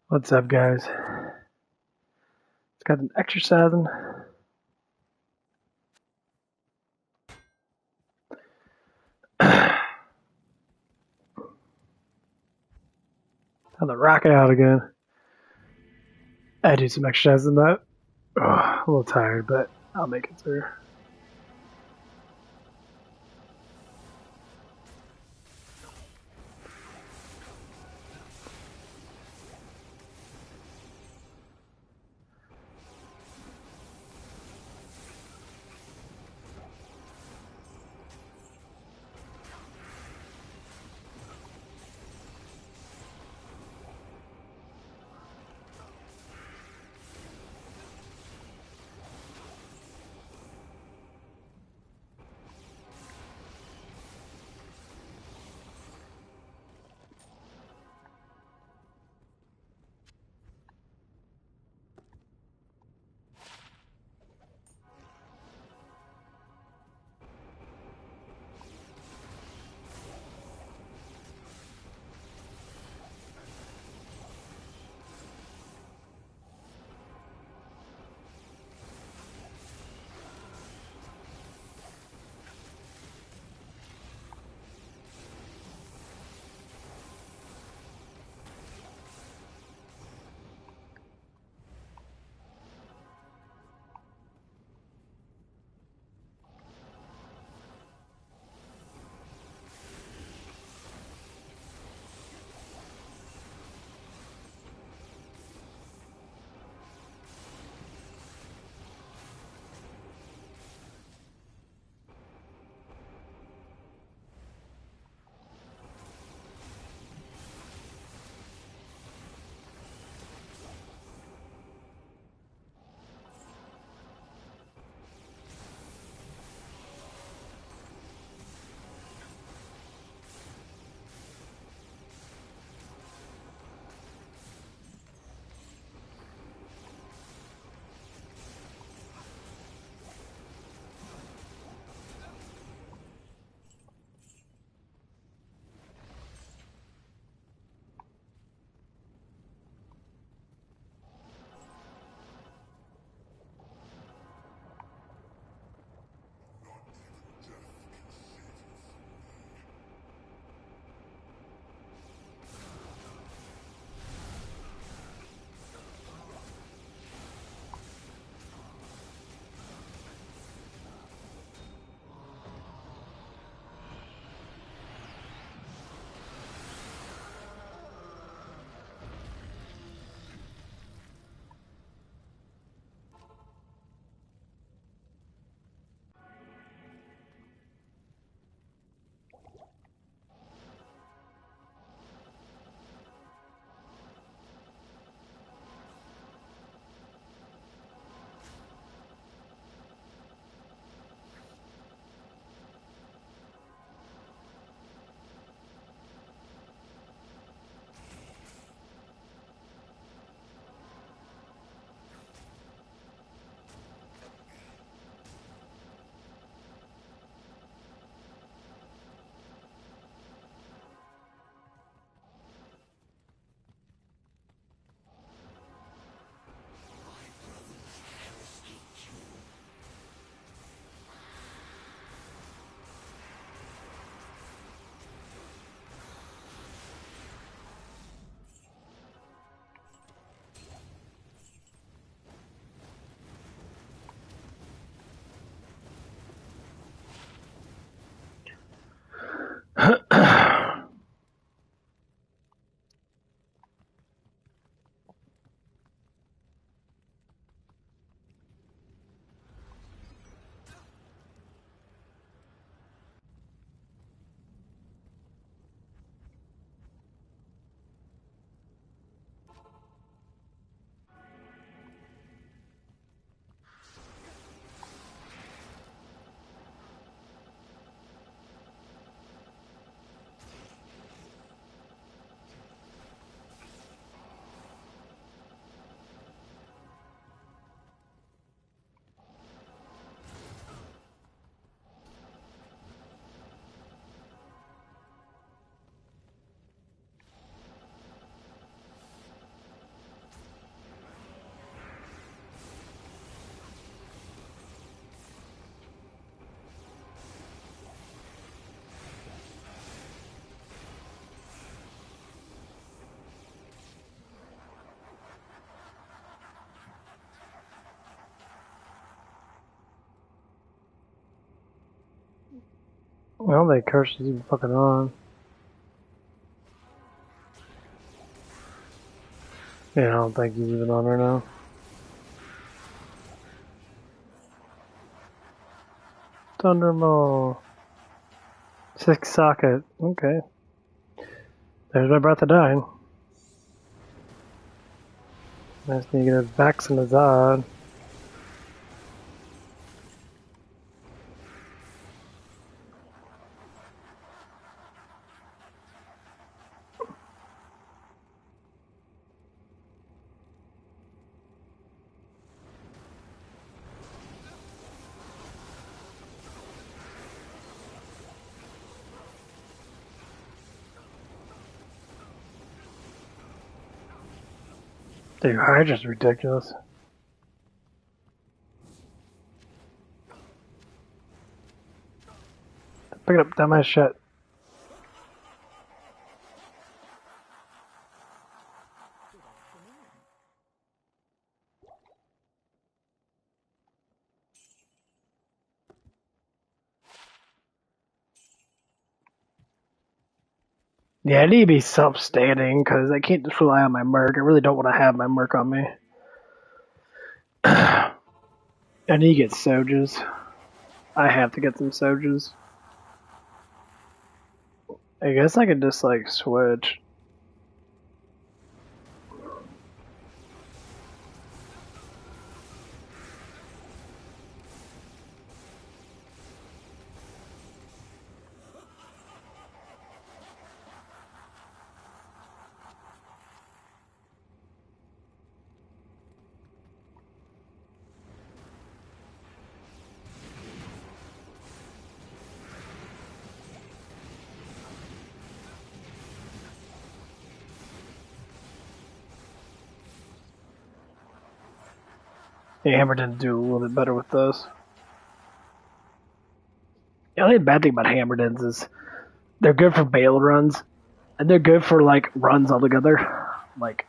What's up, guys? It's got an exercising. Time to rock it out again. I do some exercising, but a little tired, but I'll make it through. Well, they curse is even fucking on. Yeah, I don't think he's even on right now. Thundermaw. 6 socket. Okay. There's my breath of dying. Nice negative Vex and a Zod. Dude, Hydra's ridiculous. Pick it up, that my shit. Yeah, I need to be self-standing because I can't just rely on my merc. I really don't want to have my merc on me. I need to get Sojas. I have to get some Sojas. I guess I could just like switch. Yeah, Hammer didn't do a little bit better with those. The only bad thing about Hammerdins is they're good for bail runs, and they're good for like runs altogether. Like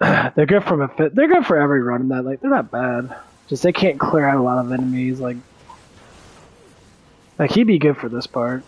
they're good from a fit. They're good for every run in that. Like they're not bad. Just they can't clear out a lot of enemies. Like he'd be good for this part.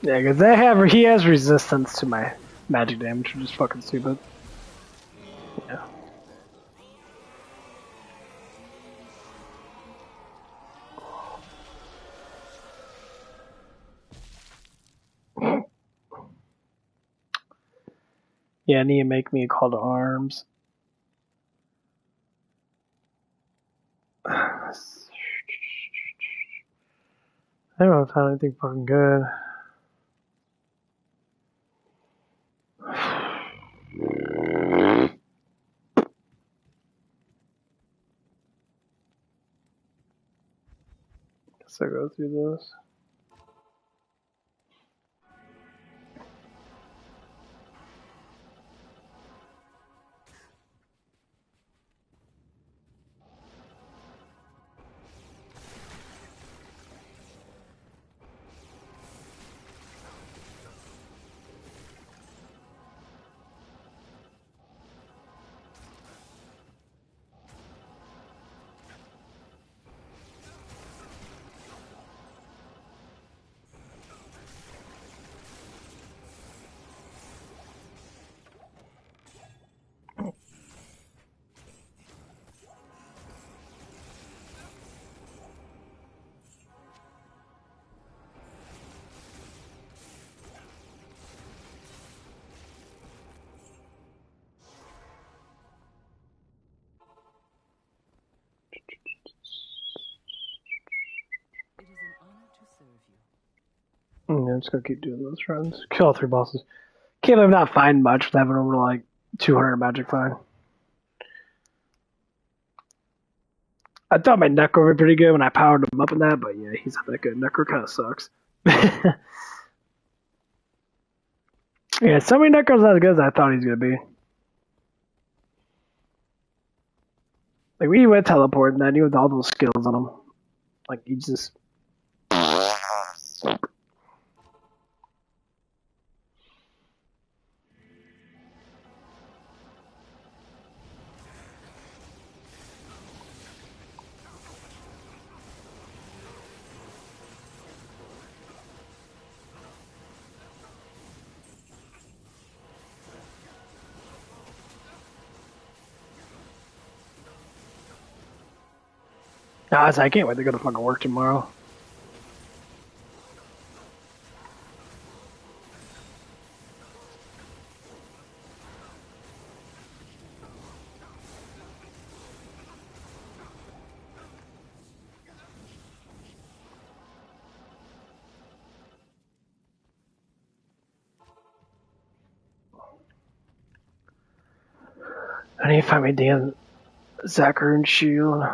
Yeah, because he has resistance to my magic damage, which is fucking stupid. Yeah. Yeah, I need to make me a call to arms. I don't know if I found anything fucking good. Guess I'll go through this. Yeah, I'm just gonna keep doing those runs. Kill all 3 bosses. Can't believe I'm not finding much with having over like 200 magic find. I thought my Necro were pretty good when I powered him up in that, but yeah, he's not that good. Necro kind of sucks. Yeah, so many Necros not as good as I thought he was gonna be. Like we went teleport and then he with all those skills on him. Like he just I can't wait to go to fucking work tomorrow. I need to find my damn Zacharin shield.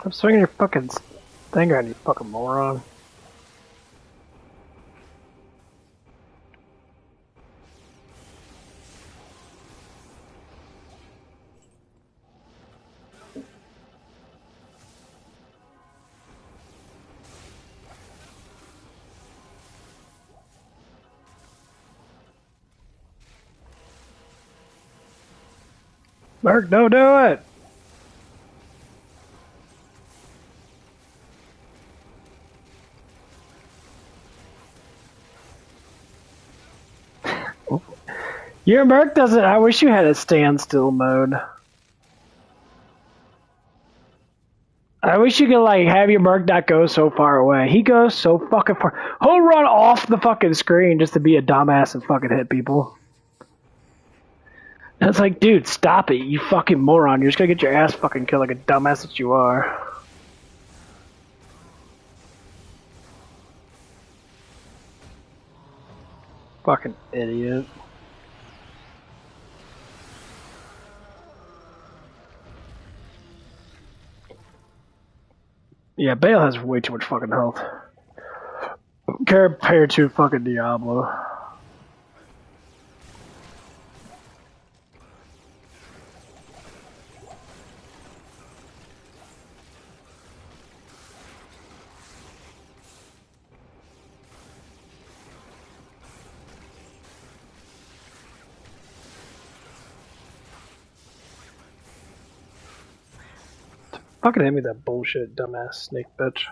Stop swinging your fucking thing around, you fucking moron. Mark, don't do it! Your Merc doesn't. I wish you had a standstill mode. I wish you could like have your Merc not go so far away. He goes so fucking far. He'll run off the fucking screen just to be a dumbass and fucking hit people. And it's like, dude, stop it, you fucking moron. You're just gonna get your ass fucking killed like a dumbass that you are. Fucking idiot. Yeah, Bale has way too much fucking health. Compared to fucking Diablo. Fucking hit me that bullshit, dumbass snake bitch.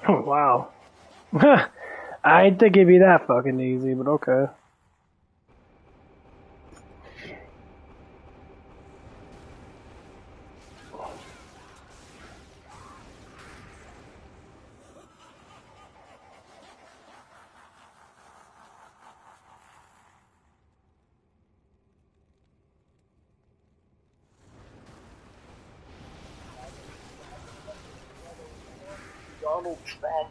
Oh, wow. I didn't think it'd be that fucking easy, but okay. Donald Trump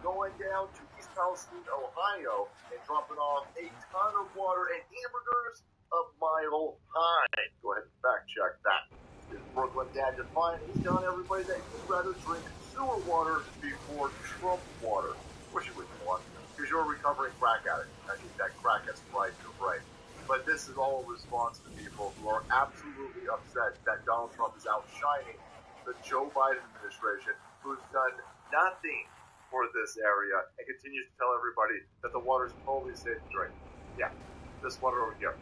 going down to East Palestine, Ohio, and dropping off a ton of water and hamburgers a mile high. Go ahead and fact check that. This Brooklyn dad defiant, he's telling everybody that he'd rather drink sewer water before Trump water. Wish it was more, because you're a recovering crack addict. I think that crack has fried you right. But this is all a response to people who are absolutely upset that Donald Trump is outshining the Joe Biden administration, who's done nothing for this area and continues to tell everybody that the water is totally safe to drink. Yeah, this water over here.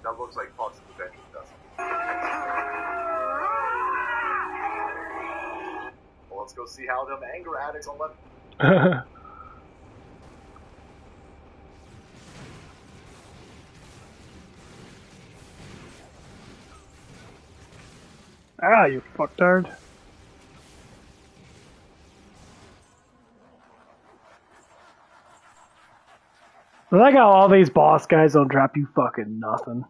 That looks like Fox and the Benjamin does. Well, let's go see how them anger addicts on left. Ah, you fucktard. I like how all these boss guys don't drop you fucking nothing.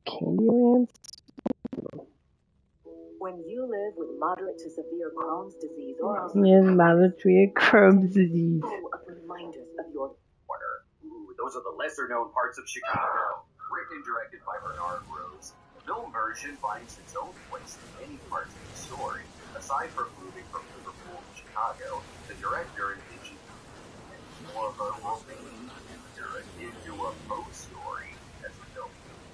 Candyland? When you live with moderate to severe Crohn's disease or moderate to Crohn's disease. full of reminders of your Water. Ooh, those are the lesser known parts of Chicago. Written and directed by Bernard Rose, the film version finds its own place in many parts of the story. Aside from moving from Liverpool to Chicago, the director envisioned more of a ravine into a Poe story as a film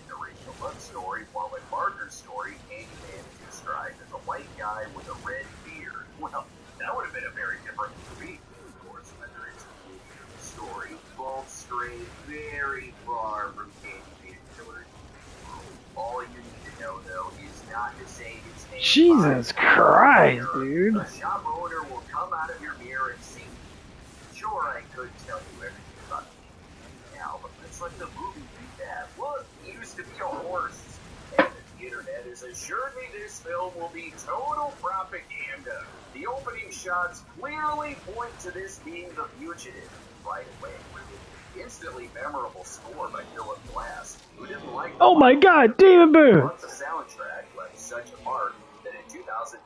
narrates a love story, while in Barker's story, Candyman is described as a white guy with a red beard. Well, that would have been a very different movie. Of course, whether it's a movie or a story, both stray very far from Candyman Killer's world. All you need to know, though, is not to say his name. Jesus Christ, dude. A shop owner will come out of your mirror and see. Sure, I could tell you everything about the now, but let's let the movie do that. Look, he used to be a horse. And the internet has assured me this film will be total propaganda. The opening shots clearly point to this being The Fugitive. Right away, with an instantly memorable score by Philip Glass, who didn't like Oh my god, Demon Boo! but the soundtrack left such a mark that in 2015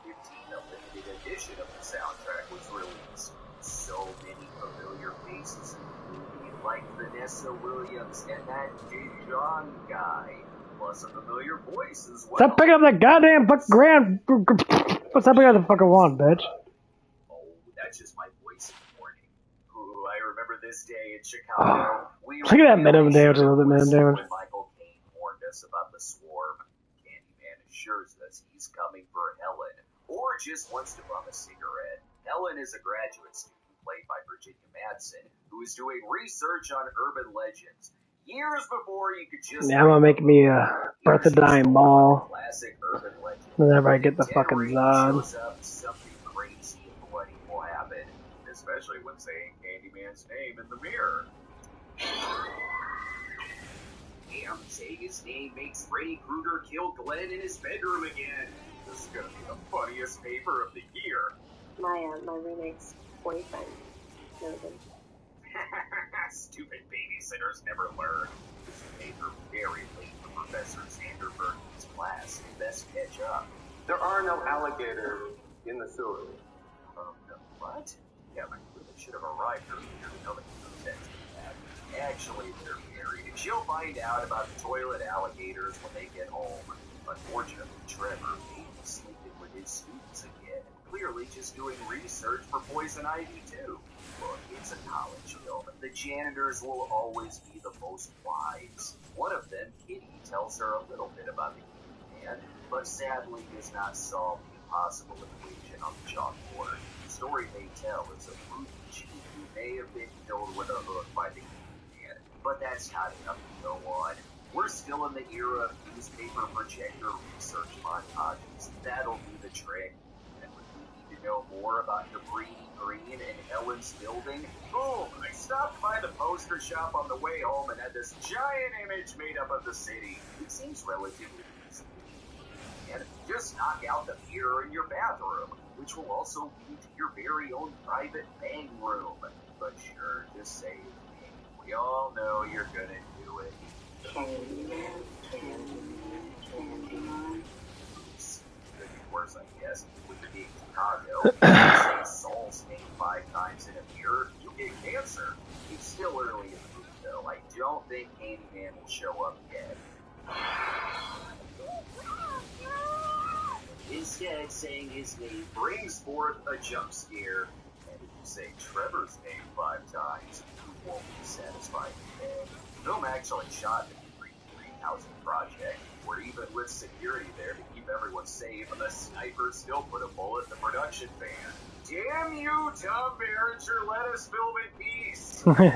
a limited edition of the soundtrack was released. So many familiar faces in the movie, like Vanessa Williams and that Dijon guy. plus a familiar voice as well. Stop picking up that goddamn grand. Stop picking up the fucking wand, bitch. Oh, that's just my voice in the morning. Ooh, I remember this day in Chicago. Look at that minimum damage, a little bit minimum damage. When Michael Caine warned us about the swarm, Candyman assures us he's coming for Helen, or just wants to bum a cigarette. Helen is a graduate student played by Virginia Madsen, who is doing research on urban legends. Years before you could just... Yeah, I'm gonna make me a Breath of Dying Ball classic urban legend. whenever I get the fucking Zod. Shows up, something crazy and bloody will happen, especially when saying Candyman's name in the mirror. Damn, saying his name makes Freddy Krueger kill Glenn in his bedroom again. This is gonna be the funniest paper of the year. My roommate's boyfriend knows him. Stupid babysitters never learn. This paper very late for Professor Xander Burton's class. Best catch up. There are no alligators in the sewer. No, what? Yeah, I really should have arrived earlier to know that that. Actually, they're married, and she'll find out about the toilet alligators when they get home. Unfortunately, Trevor may be sleeping with his students again, clearly just doing research for Poison Ivy too. Look, it's a college film. The janitors will always be the most wise. One of them, Kitty, tells her a little bit about the Candyman, but sadly does not solve the impossible equation on the chalkboard. The story they tell is of Ruth G, who may have been killed with a hook by the Candyman, but that's not enough to go on. We're still in the era of newspaper projector research montages. That'll be the trick. And when we need to know more about Cabrini Green and Ellen's building, boom! I stopped by the poster shop on the way home and had this giant image made up of the city. It seems relatively easy. And just knock out the mirror in your bathroom, which will also lead to your very own private bang room. But sure, just say it. We all know you're gonna do it. Candyman. Could be worse, I guess. With it being Chicago, say Saul's name 5 times in a mirror, you'll get cancer. It's still early in the movie, though. I don't think Candyman will show up yet. Instead, saying his name brings forth a jump scare. And if you say Trevor's name 5 times, you won't be satisfied today. The film actually shot in the greenhouse project, where even with security there to keep everyone safe, the sniper still put a bullet in the production van. Damn you, Tom Berenger, let us film in peace! Very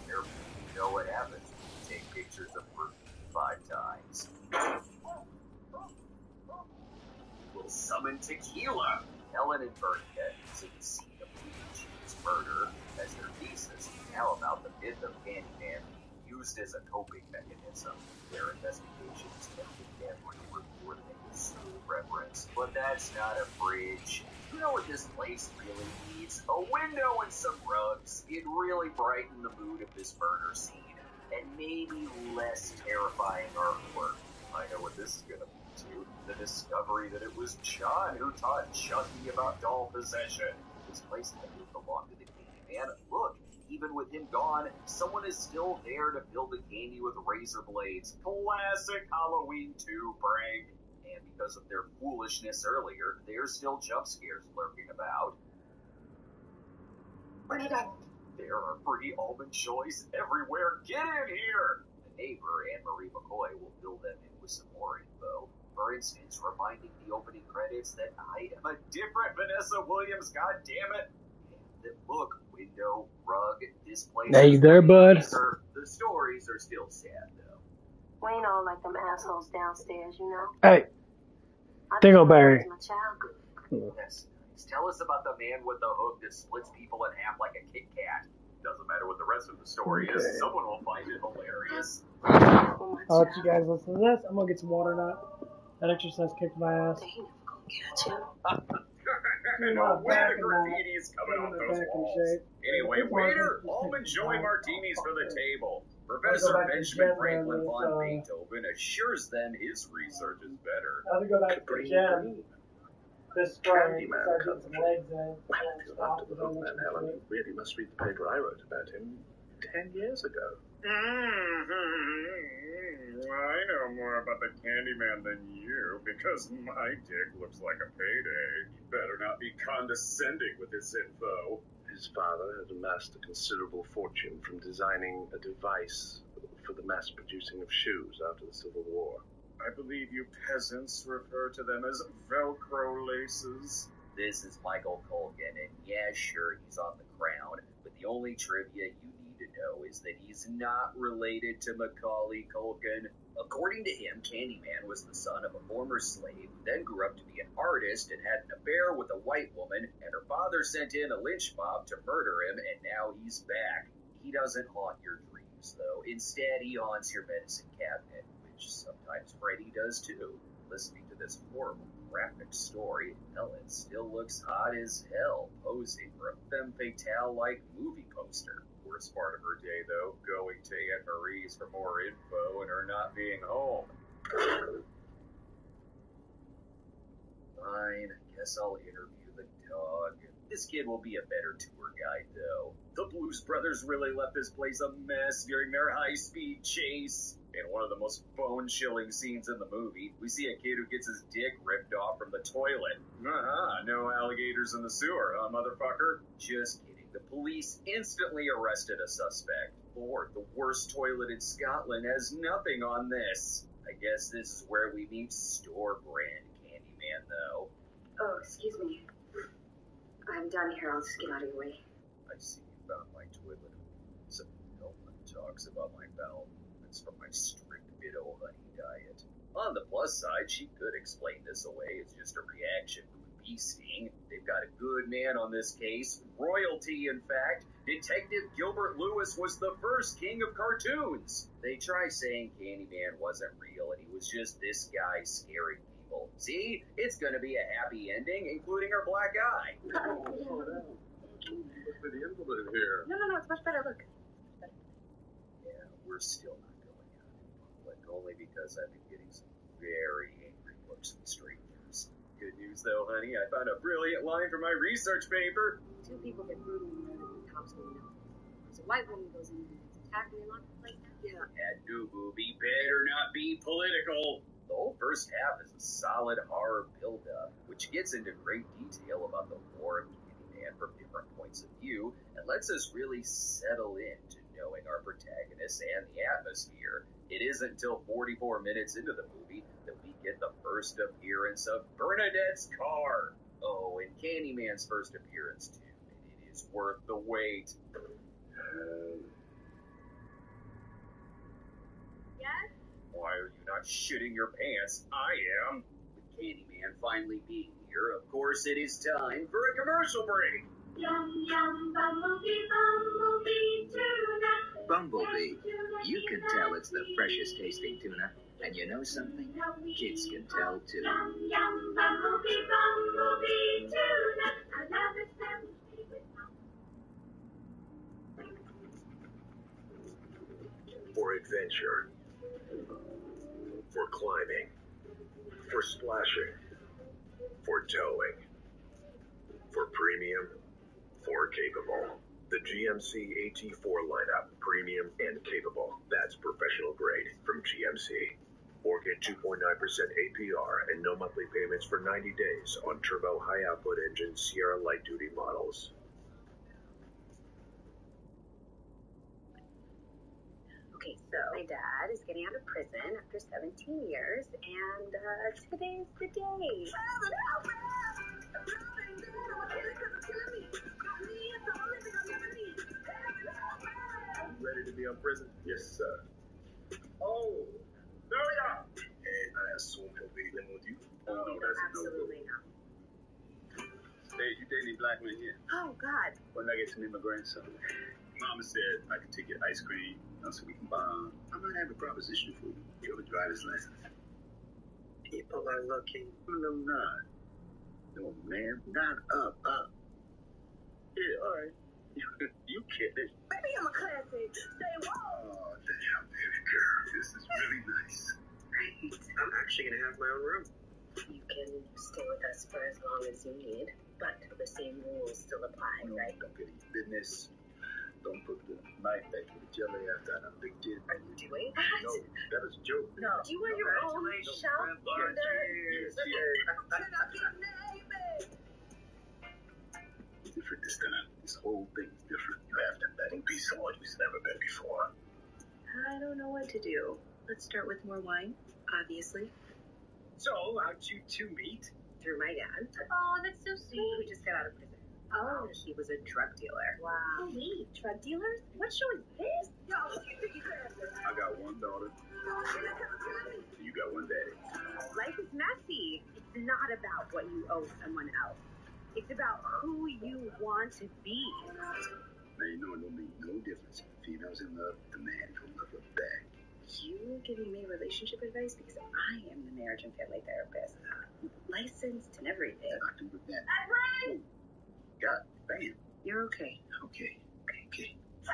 careful. You know what happens when you take pictures of Ruth 5 times. We'll summon tequila! Ellen and Bernadette see the scene of Luigi's murder as their thesis, now about the myth of Candyman being used as a coping mechanism. Their investigations tempted them to report a school reference, but that's not a bridge. You know what this place really needs? A window and some rugs. It really brightened the mood of this murder scene, and maybe less terrifying artwork. I know what this is gonna be too. The discovery that it was John who taught Chucky about doll possession. This place didn't belong to the Candyman. Look, even with him gone, someone is still there to fill the candy with razor blades. Classic Halloween 2 prank. And because of their foolishness earlier, there's still jump scares lurking about. Bernadette! There are free almond joys everywhere. Get in here! The neighbor, Anne-Marie McCoy, will fill them in with some more info. For instance, reminding the opening credits that I am a different Vanessa Williams, goddammit! And look, window, rug, display. Hey there, bud. The stories are still sad, though. We ain't all like them assholes downstairs, you know? Hey, Dingleberry. My childhood. Yes. Tell us about the man with the hook that splits people in half like a Kit Kat. Doesn't matter what the rest of the story is. Someone will find it hilarious. I'll let you guys listen to this. I'm gonna get some water now. That exercise kicked my ass. They ain't never gonna catch him. No way the graffiti's coming off those walls. Anyway, waiter, almond joy martinis for the table. Professor Benjamin Franklin von Beethoven assures them his research is better. I have to go back to the gym this spring. Candyman Start getting comes some in. legs in. Well, if you're after the hook man, Helen, you really must read the paper I wrote about him. 10 years ago. I know more about the Candyman than you, because my dick looks like a payday. You better not be condescending with this info. His father had amassed a considerable fortune from designing a device for the mass producing of shoes after the Civil War. I believe you peasants refer to them as Velcro laces. This is Michael Culkin, and yeah, sure, he's on the crown, but the only trivia you need to know is that he's not related to Macaulay Culkin. According to him, Candyman was the son of a former slave who then grew up to be an artist and had an affair with a white woman, and her father sent in a lynch mob to murder him, and now he's back. He doesn't haunt your dreams, though. Instead, he haunts your medicine cabinet, which sometimes Freddy does too. Listening to this horrible graphic story, Helen still looks hot as hell, posing for a femme fatale-like movie poster. Worst part of her day, though, going to Aunt Marie's for more info and her not being home. Fine, guess I'll interview the dog. This kid will be a better tour guide, though. The Blues Brothers really left this place a mess during their high-speed chase. In one of the most bone-chilling scenes in the movie, we see a kid who gets his dick ripped off from the toilet. No alligators in the sewer, huh, motherfucker? Just kidding. The police instantly arrested a suspect. Lord, the worst toilet in Scotland has nothing on this. I guess this is where we meet store-brand Candyman, though. Oh, excuse me. I'm done here. I'll just get out of your way. I see you found my toilet. So no one talks about my bowel movements from my strict Bido honey diet. On the plus side, she could explain this away as just a reaction from a bee sting. They've got a good man on this case. Royalty, in fact. Detective Gilbert Lewis was the first king of cartoons. They try saying Candyman wasn't real and he was just this guy scaring people. See? It's gonna be a happy ending, including her black eye. Slow down. Look for the invalid here. No, it's much better. Look. Yeah, we're still not going out in public, only because I've been getting some very angry looks from strangers. Good news though, honey, I found a brilliant line for my research paper. 2 people get brutally murdered in the cops don't know. There's a white woman goes in and gets attacked and they lock the place down. Yeah. That new movie better not be political. The whole first half is a solid horror build-up, which gets into great detail about the lore of Candyman from different points of view, and lets us really settle into knowing our protagonists and the atmosphere. It isn't until 44 minutes into the movie that we get the first appearance of Bernadette's car. Oh, and Candyman's first appearance too, and it is worth the wait. Yes? Why are you not shitting your pants? I am. With Candyman finally being here, of course it is time for a commercial break. Yum, yum, bumblebee, bumblebee tuna. Bumblebee, you can tell it's the freshest tasting tuna. And you know something? Kids can tell too. Yum, yum, bumblebee, bumblebee tuna. Another family's favorite. For adventure, for climbing, for splashing, for towing, for premium, for capable. The GMC AT4 lineup, premium and capable. That's professional grade from GMC. Or get 2.9% APR and no monthly payments for 90 days on turbo high output engine Sierra light duty models. Okay, so my dad is getting out of prison after 17 years, and today's the day. You ready to be on prison? Yes, sir. Oh, hurry up! And I assume he'll be living with you? Oh, no, that's Absolutely not. Hey, you dating black men here? Oh, God. When I get to meet my grandson, Mama said I could take you ice cream, so we can bond. I might have a proposition for you. You have a driver's license? People are looking. No, not. No, man, not up. Yeah, all right. You kidding? Maybe I'm a classic. Say whoa. Oh, damn, baby girl. This is really nice. Right. I'm actually going to have my own room. You can stay with us for as long as you need, but the same rules still apply, right? Don't get any business. Don't put the knife back in the jelly after I done licked it. Are you doing No, that? that was a joke. No. Do you want your own shelf? Cheers. Different this time. This whole thing is different. You have to let him be someone who's never been before. I don't know what to do. Let's start with more wine, obviously. So, how'd you two meet? Through my dad. Oh, that's so Who sweet. just got out of prison. Oh, he was a drug dealer. Wow. Wait, drug dealers? What show is this? I got one daughter. You got one daddy. Life is messy. It's not about what you owe someone else. It's about who you want to be. Now you know it don't make no difference. Females in love, the man who love her back. You giving me relationship advice because I am the marriage and family therapist. Licensed and everything. I can with that. Edwin! God, bam. You're okay. Okay. I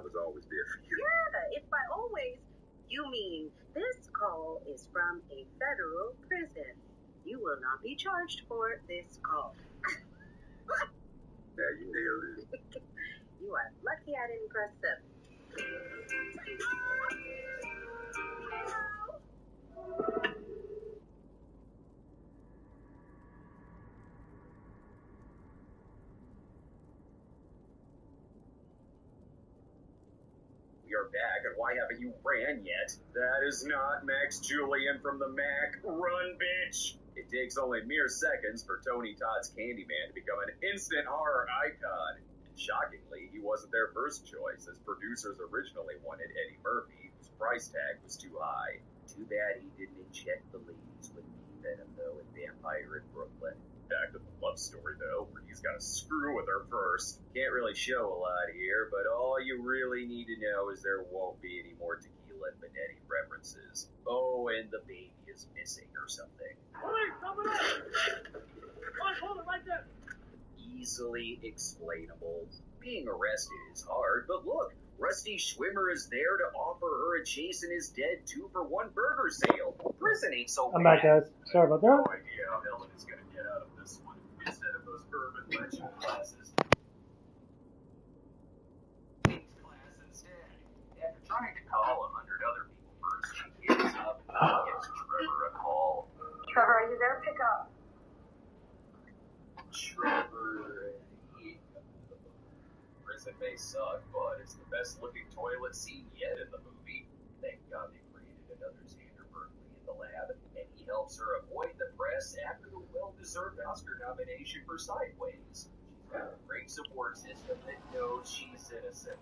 was always there for you. Yeah, if by always you mean this call is from a federal prison. You will not be charged for this call. Yeah, you nailed it. You are lucky I didn't press them. We are back, and why haven't you ran yet? That is not Max Julian from the Mac. Run, bitch! It takes only mere seconds for Tony Todd's Candyman to become an instant horror icon. Shockingly, he wasn't their first choice, as producers originally wanted Eddie Murphy, whose price tag was too high. Too bad he didn't inject the ladies with venom, though, in Vampire in Brooklyn. Back to the love story, though, where he's got to screw with her first. Can't really show a lot here, but all you really need to know is there won't be any more Tequila and Benetti references. Oh, and the baby is missing or something. Police, coming up! Hold it right there! Easily explainable. Being arrested is hard, but look, Rusty Schwimmer is there to offer her a Chase and His Dead 2-for-1 burger sale. Prison ain't so I'm bad. back, guys. Sorry about No that. idea how Helen is going to get out of this one instead of those urban legend classes. These class instead. After trying to call 100 other people first, she gives up and gives Trevor a call. Trevor, are you there? Pick up. Trevor, prison may suck, but it's the best looking toilet scene yet in the movie. Thank God they created another Xander Berkeley in the lab, and he helps her avoid the press after the well-deserved Oscar nomination for Sideways. She's got a great support system that knows she's innocent.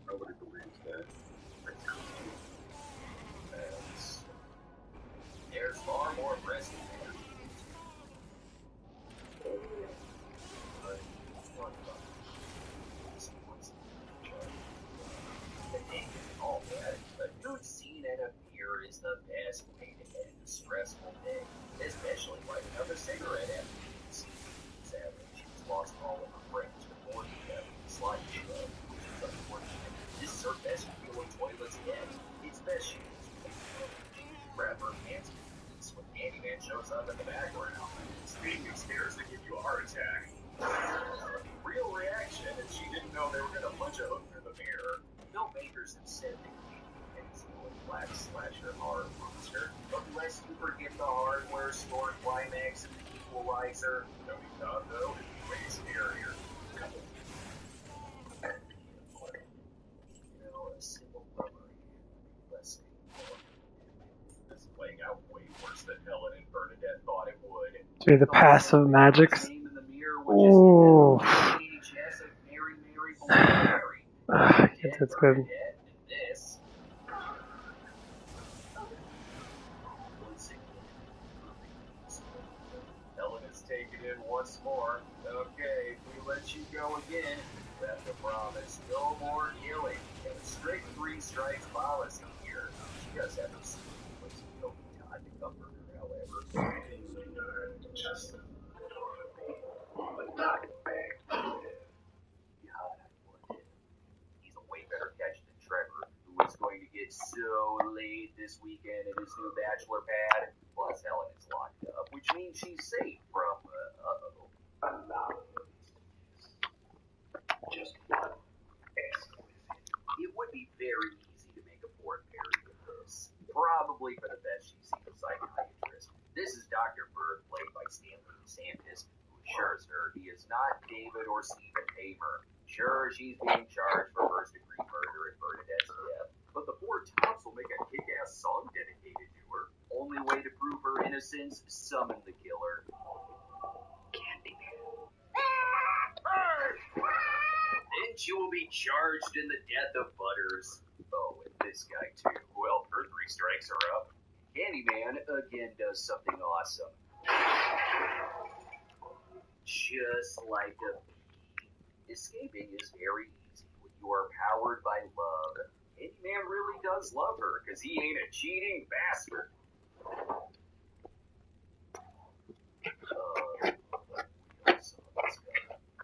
Nobody believes that. And there's far more pressing matters. All that, a good scene at a beer is the best way to end a stressful day, especially lighting up a cigarette after you see sadly, she's lost all of her friends before the death of the slide show, which is unfortunate. This is her best feel of toilets yet. It's best she is grab her pants when Candyman shows up in the background. Speaking of stairs that give you a heart attack. Real reaction, and she didn't know they were going to punch a hook through the mirror. Filmmakers have said that Candyman's a black slasher horror monster, unless you forget the hardware store climax and the Equalizer. Tony Todd, though, is way scarier. You know, a simple rubber lesson. This is playing out way worse than Helen and Bernadette thought it would. Dude, the passive magics. Ooh. That's good. Helen is taken in once more. Okay, if we let you go again, you have to promise no more killing. And a strict 3 strikes policy here. She does have a super place to go Todd to comfort her, however. Just he's a way better catch than Trevor, who is going to get so laid this weekend in his new bachelor pad. Plus, Helen is locked up, which means she's safe. Sure, sir, he is not David or Stephen Hamer. Sure, she's being charged for first-degree murder and Bernadette's death, but the four tops will make a kick-ass song dedicated to her. Only way to prove her innocence, summon the killer. Candyman. Then she will be charged in the death of Butters. Oh, and this guy too. Well, her 3 strikes are up. Candyman again does something awesome. Just like a bee. Escaping is very easy when you are powered by love. Candyman really does love her, because he ain't a cheating bastard.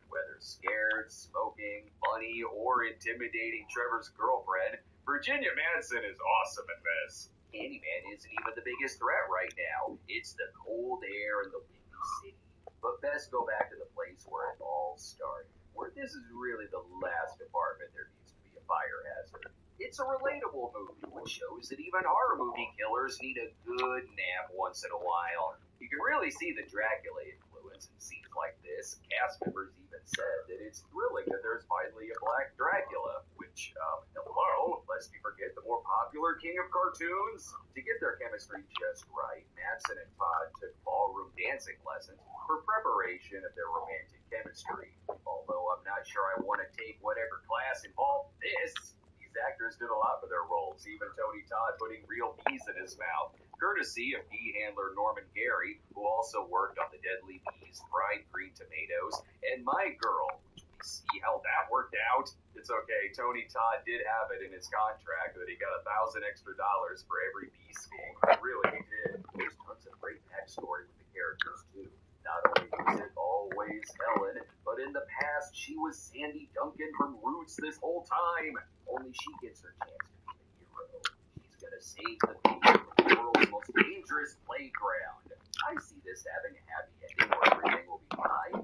Whether scared, smoking, funny, or intimidating Trevor's girlfriend, Virginia Madsen is awesome in this. Candyman isn't even the biggest threat right now. It's the cold air and the windy city. But best go back to the place where it all started, where this is really the last department there needs to be a fire hazard. It's a relatable movie, which shows that even horror movie killers need a good nap once in a while. You can really see the Dracula influence in scenes like this. Cast members even said that it's thrilling that there's finally a black Dracula, which, hello, lest you forget the more popular king of cartoons. To get their chemistry just right, Madsen and Todd took ballroom dancing lessons for preparation of their romantic chemistry. Although I'm not sure I want to take whatever class involved this. These actors did a lot for their roles, even Tony Todd putting real bees in his mouth, courtesy of bee handler Norman Gary, who also worked on the Deadly Bees, Fried Green Tomatoes, and My Girl, which we see how that worked out. It's okay, Tony Todd did have it in his contract that he got $1,000 extra for every bee sting. Really, he did. There's tons of great backstory with the characters, too. Not only was it always Helen, but in the past she was Sandy Duncan from Roots this whole time. Only she gets her chance to be the hero. She's gonna save the people from the world's most dangerous playground. I see this having a happy ending where everything will be fine.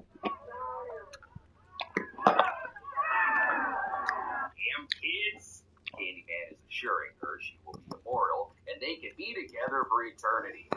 Damn kids! Candyman is assuring her she will be immortal, and they can be together for eternity.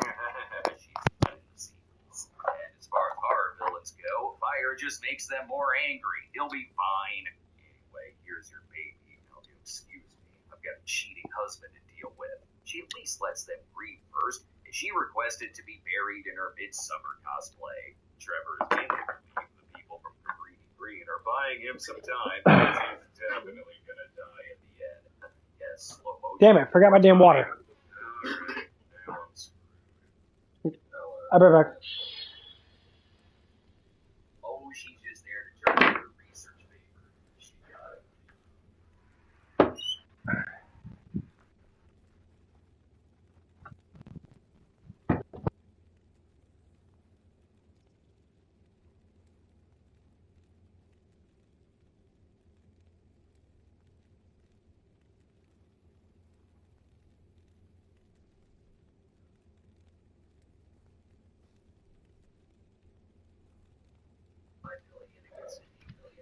She's done the sequels. And as far as horror villains go, fire just makes them more angry. He'll be fine. Anyway, here's your baby. Now, excuse me, I've got a cheating husband to deal with. She at least lets them grieve first, and she requested to be buried in her Midsummer cosplay. Trevor is mainly relieved the people from Cabrini Green are buying him some time, because he's definitely gonna die at the end. Yes, slow motion. Damn it, forgot my damn water. Alright, now I'm screwed. I'll be right back. Oh, she's just there to turn in her research paper. She got it.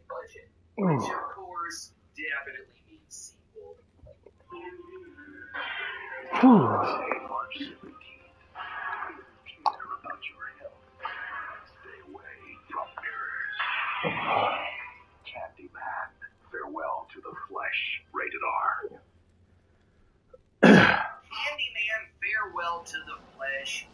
Budget, which of course definitely means sequel. March 17th. Care about your health. Stay away from mirrors. Candyman. Farewell to the flesh. Rated R. Candyman, farewell to the flesh.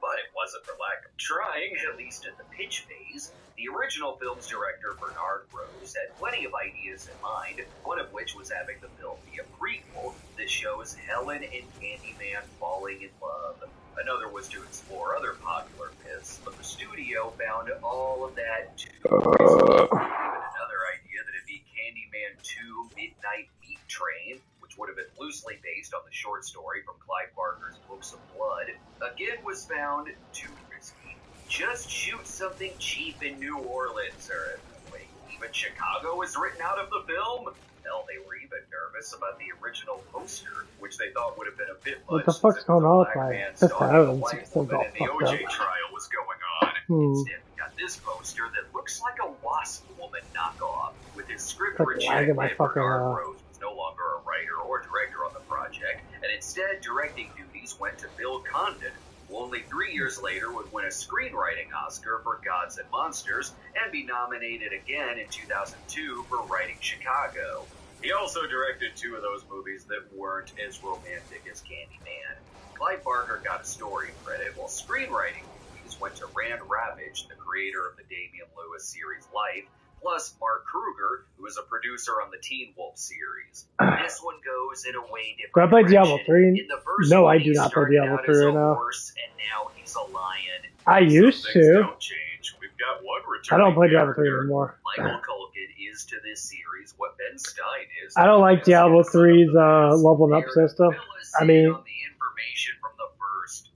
But it wasn't for lack of trying, at least in the pitch phase. The original film's director, Bernard Rose, had plenty of ideas in mind, one of which was having the film be a prequel that shows Helen and Candyman falling in love. Another was to explore other popular myths, but the studio found all of that too risky. Even another idea that it'd be Candyman 2 Midnight Meat Train, which would have been loosely based on the short story from Clive Barker's Books of Blood, again was found too risky. Just shoot something cheap in New Orleans, or wait, even Chicago was written out of the film? Hell, they were even nervous about the original poster, which they thought would have been a bit much. What the fuck's going on with my Fifth Island? And the OJ trial was going on. Instead, we got this poster that looks like a Wasp Woman knockoff, with his script rejected. Bernard Rose was no longer a writer or director on the project, and instead directing duties went to Bill Condon. who only 3 years later would win a screenwriting Oscar for Gods and Monsters and be nominated again in 2002 for writing Chicago. He also directed 2 of those movies that weren't as romantic as Candyman. Clive Barker got a story credit, while screenwriting duties went to Rand Ravage, the creator of the Damian Lewis series Life, plus Mark Kruger, who was a producer on the Teen Wolf series. This one goes in a way different. Do I play Diablo 3? In the first No, one, I do he not play started Diablo out 3 as a right now. horse, and now he's a lion. I used Some things to. don't change. We've got one I returning don't play Diablo 3 character. anymore. Michael Culkin is to this series what Ben Stein is. I don't like to Diablo Son of 3's the Past. leveling up They're system. fill us I in mean, on the information from the first.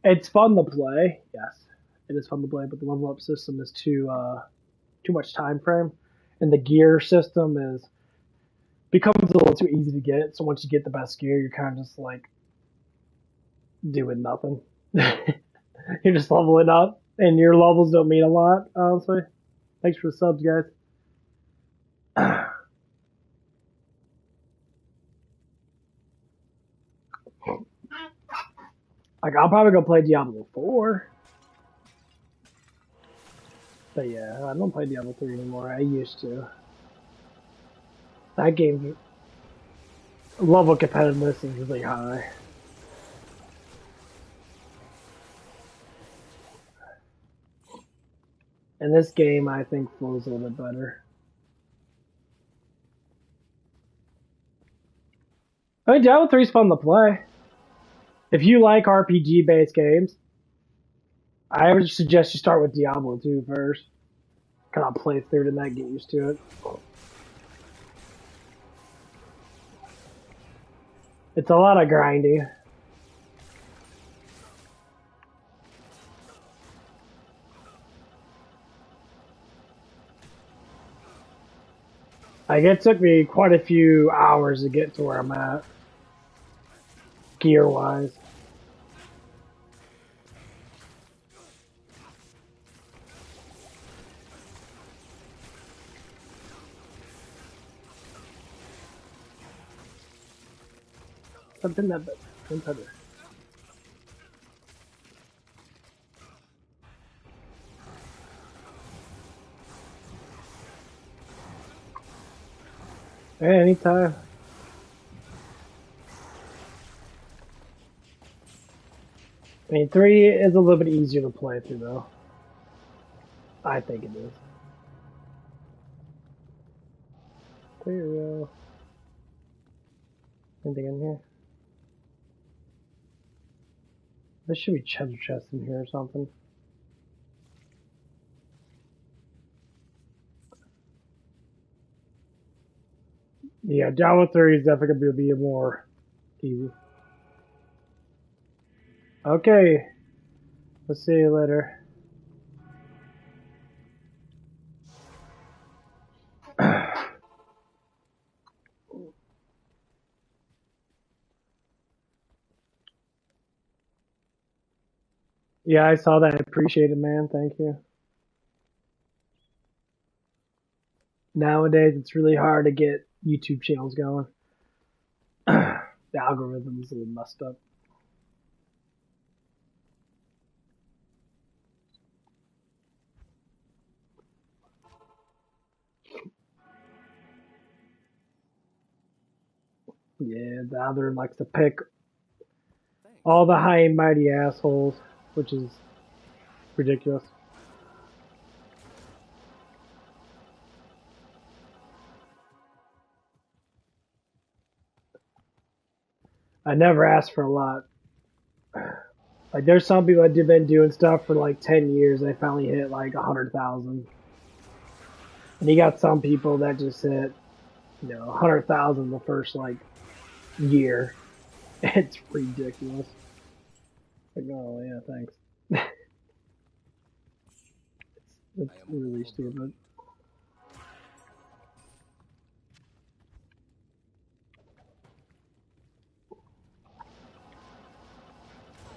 it's fun to play. Yes, it is fun to play, but the level up system is too much time frame, and the gear system becomes a little too easy to get. So once you get the best gear, you're kind of just like doing nothing. You're just leveling up, and your levels don't mean a lot, honestly. Thanks for the subs, guys. Like, I'll probably go play Diablo 4. But yeah, I don't play Diablo 3 anymore. I used to. That game, level competitiveness is really high. And this game, I think, flows a little bit better. I mean, Diablo 3 is fun to play. If you like RPG-based games, I would suggest you start with Diablo 2 first. Kind of play through it and then get used to it. It's a lot of grinding. Like, it took me quite a few hours to get to where I'm at, gear-wise. Something that better. Hey, anytime. I mean, 3 is a little bit easier to play through, though. I think it is. There you go. Anything in here? There should be treasure chests in here or something. Yeah, Diablo 3 is definitely going to be more easy. Okay. We'll see you later. Yeah, I saw that. I appreciate it, man. Thank you. Nowadays, it's really hard to get YouTube channels going. The algorithm's a little messed up. Yeah, the other likes to pick all the high and mighty assholes, which is ridiculous. I never asked for a lot. Like, there's some people that have been doing stuff for like 10 years and they finally hit like 100,000. And you got some people that just hit, 100,000 the first like year. It's ridiculous. Like, oh yeah, thanks. It's really stupid.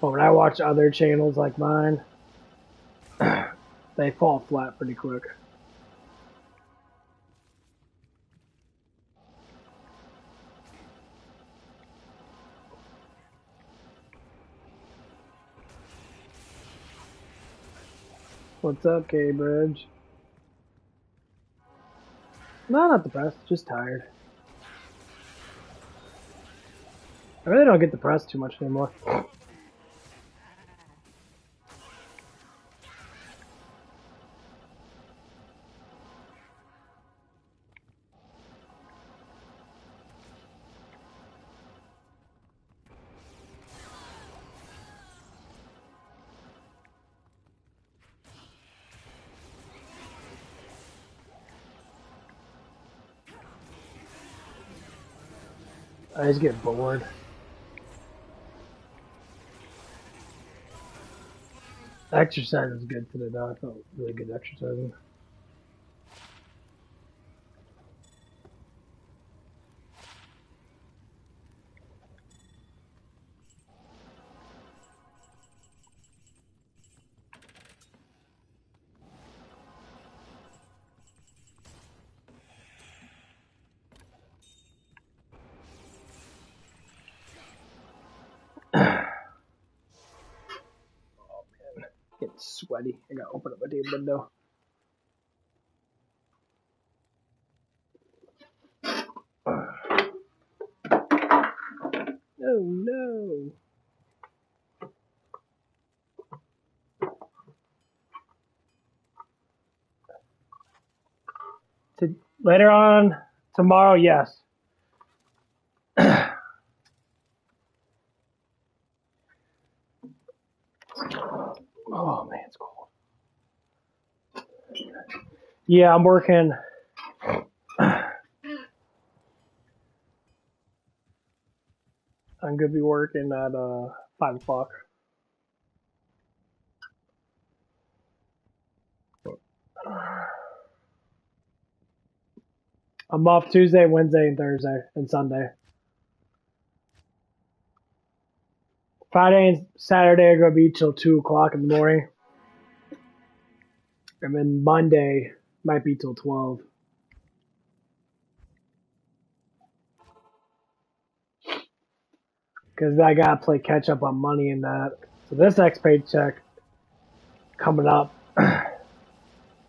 But when I watch other channels like mine, they fall flat pretty quick. What's up, K-Bridge? No, not depressed, just tired. I really don't get depressed too much anymore. I just get bored. Exercise is good today, though. I felt really good exercising. Getting sweaty. I gotta open up my damn window. Oh no. Later on tomorrow, yes. Oh man, it's cold. Yeah, I'm working. I'm gonna be working at 5 o'clock. I'm off Tuesday, Wednesday, and Thursday, and Sunday. Friday and Saturday are gonna be till 2 o'clock in the morning, and then Monday might be till 12. Because I gotta play catch up on money and that. So this next paycheck coming up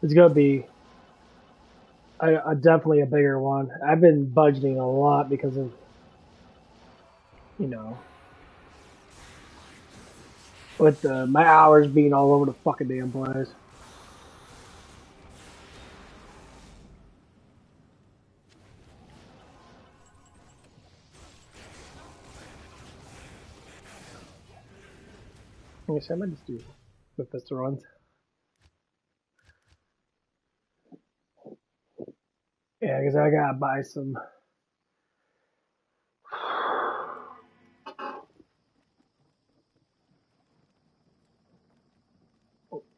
is gonna be a definitely a bigger one. I've been budgeting a lot because of, you know, with my hours being all over the fucking damn place. I guess I might just do Mephisto runs. Yeah, because I gotta buy some.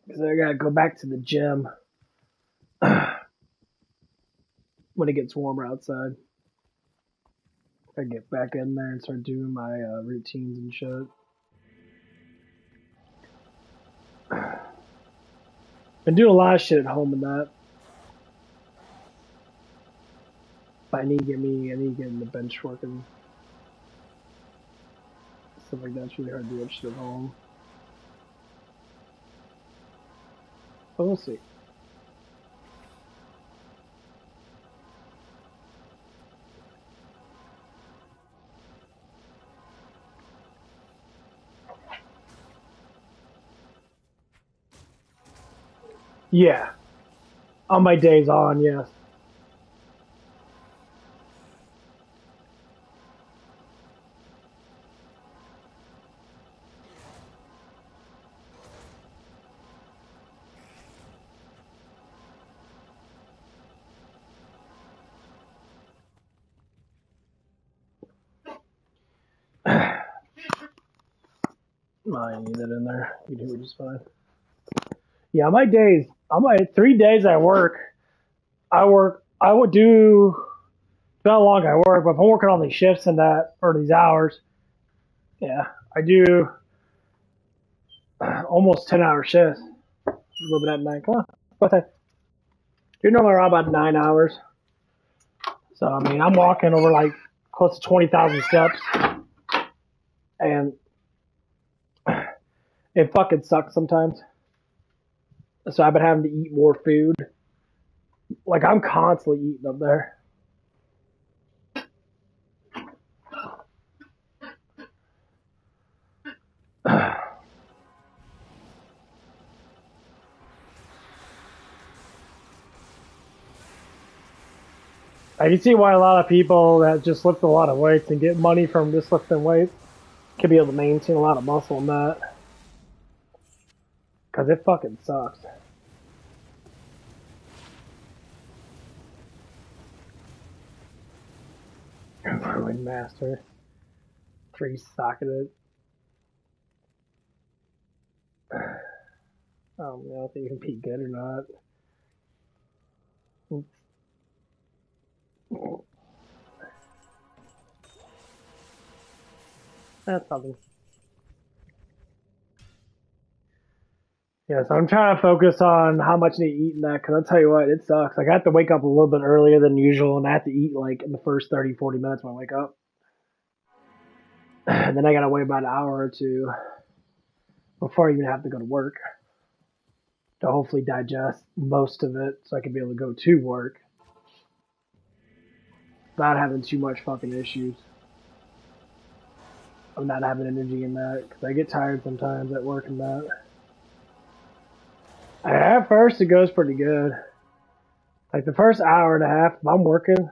Because I gotta go back to the gym when it gets warmer outside. I get back in there and start doing my routines and shit. Been doing a lot of shit at home and that. But I need to get in the bench working. Stuff like that. It's really hard to do that shit at home. But we'll see. Yeah. On my days on, yes. I need that in there. You do it just fine. Yeah, on my days, on my 3 days I would do, not how long I work, but if I'm working on these shifts and that, or these hours, yeah, I do almost 10-hour shifts. A little bit at night. Come on. What's that? You're normally around about 9 hours. So, I mean, I'm walking over like close to 20,000 steps. And it fucking sucks sometimes. So I've been having to eat more food. Like, I'm constantly eating up there. I can see why a lot of people that just lift a lot of weights and get money from just lifting weights can be able to maintain a lot of muscle in that. Because it fucking sucks. Ruin Master. 3-socketed. I don't know if it can be good or not. That's something. Yeah, so I'm trying to focus on how much I need to eat in that, because I'll tell you what, it sucks. Like, I have to wake up a little bit earlier than usual, and I have to eat, like, in the first 30, 40 minutes when I wake up. And then I gotta wait about an hour or two before I even have to go to work to hopefully digest most of it so I can be able to go to work without having too much fucking issues. I'm not having energy in that, because I get tired sometimes at work and that. At first, it goes pretty good. Like, the first hour and a half, if I'm working,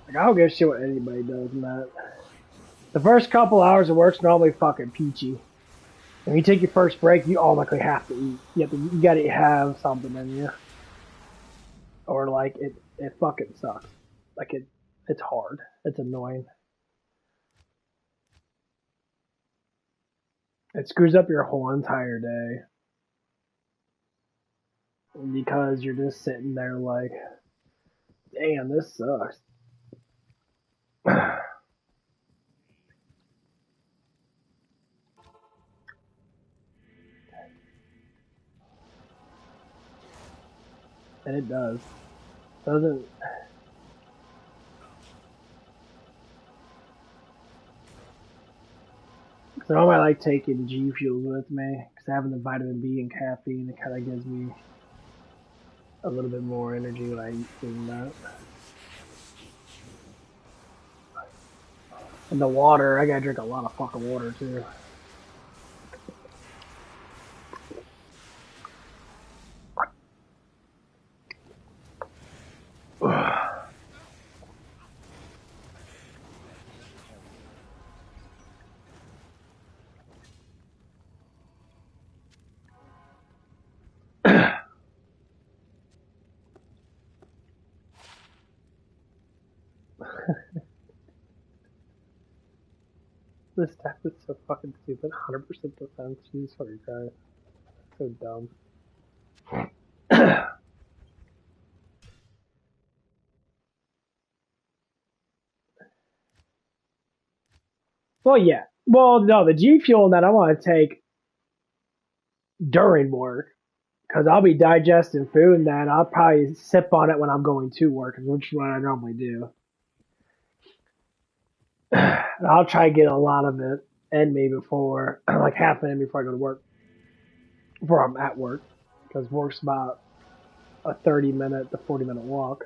like, I don't give a shit what anybody does in that. The first couple hours of work's normally fucking peachy. When you take your first break, you automatically have to eat. You gotta have something in you. Or, like, it fucking sucks. Like, it's hard. It's annoying. It screws up your whole entire day. Because you're just sitting there like, damn, this sucks. And it does. Doesn't. So I like taking G Fuels with me, because having the vitamin B and caffeine, it kind of gives me a little bit more energy when I eat food and that. And the water, I gotta drink a lot of fucking water too. This stat is so fucking stupid. 100% defense. Jesus fucking Christ. So dumb. Well, yeah. Well, no, the G Fuel that I want to take during work, because I'll be digesting food and then I'll probably sip on it when I'm going to work, which is what I normally do. And I'll try to get a lot of it in me before, like half in before I go to work, before I'm at work, because work's about a 30-minute to 40-minute walk.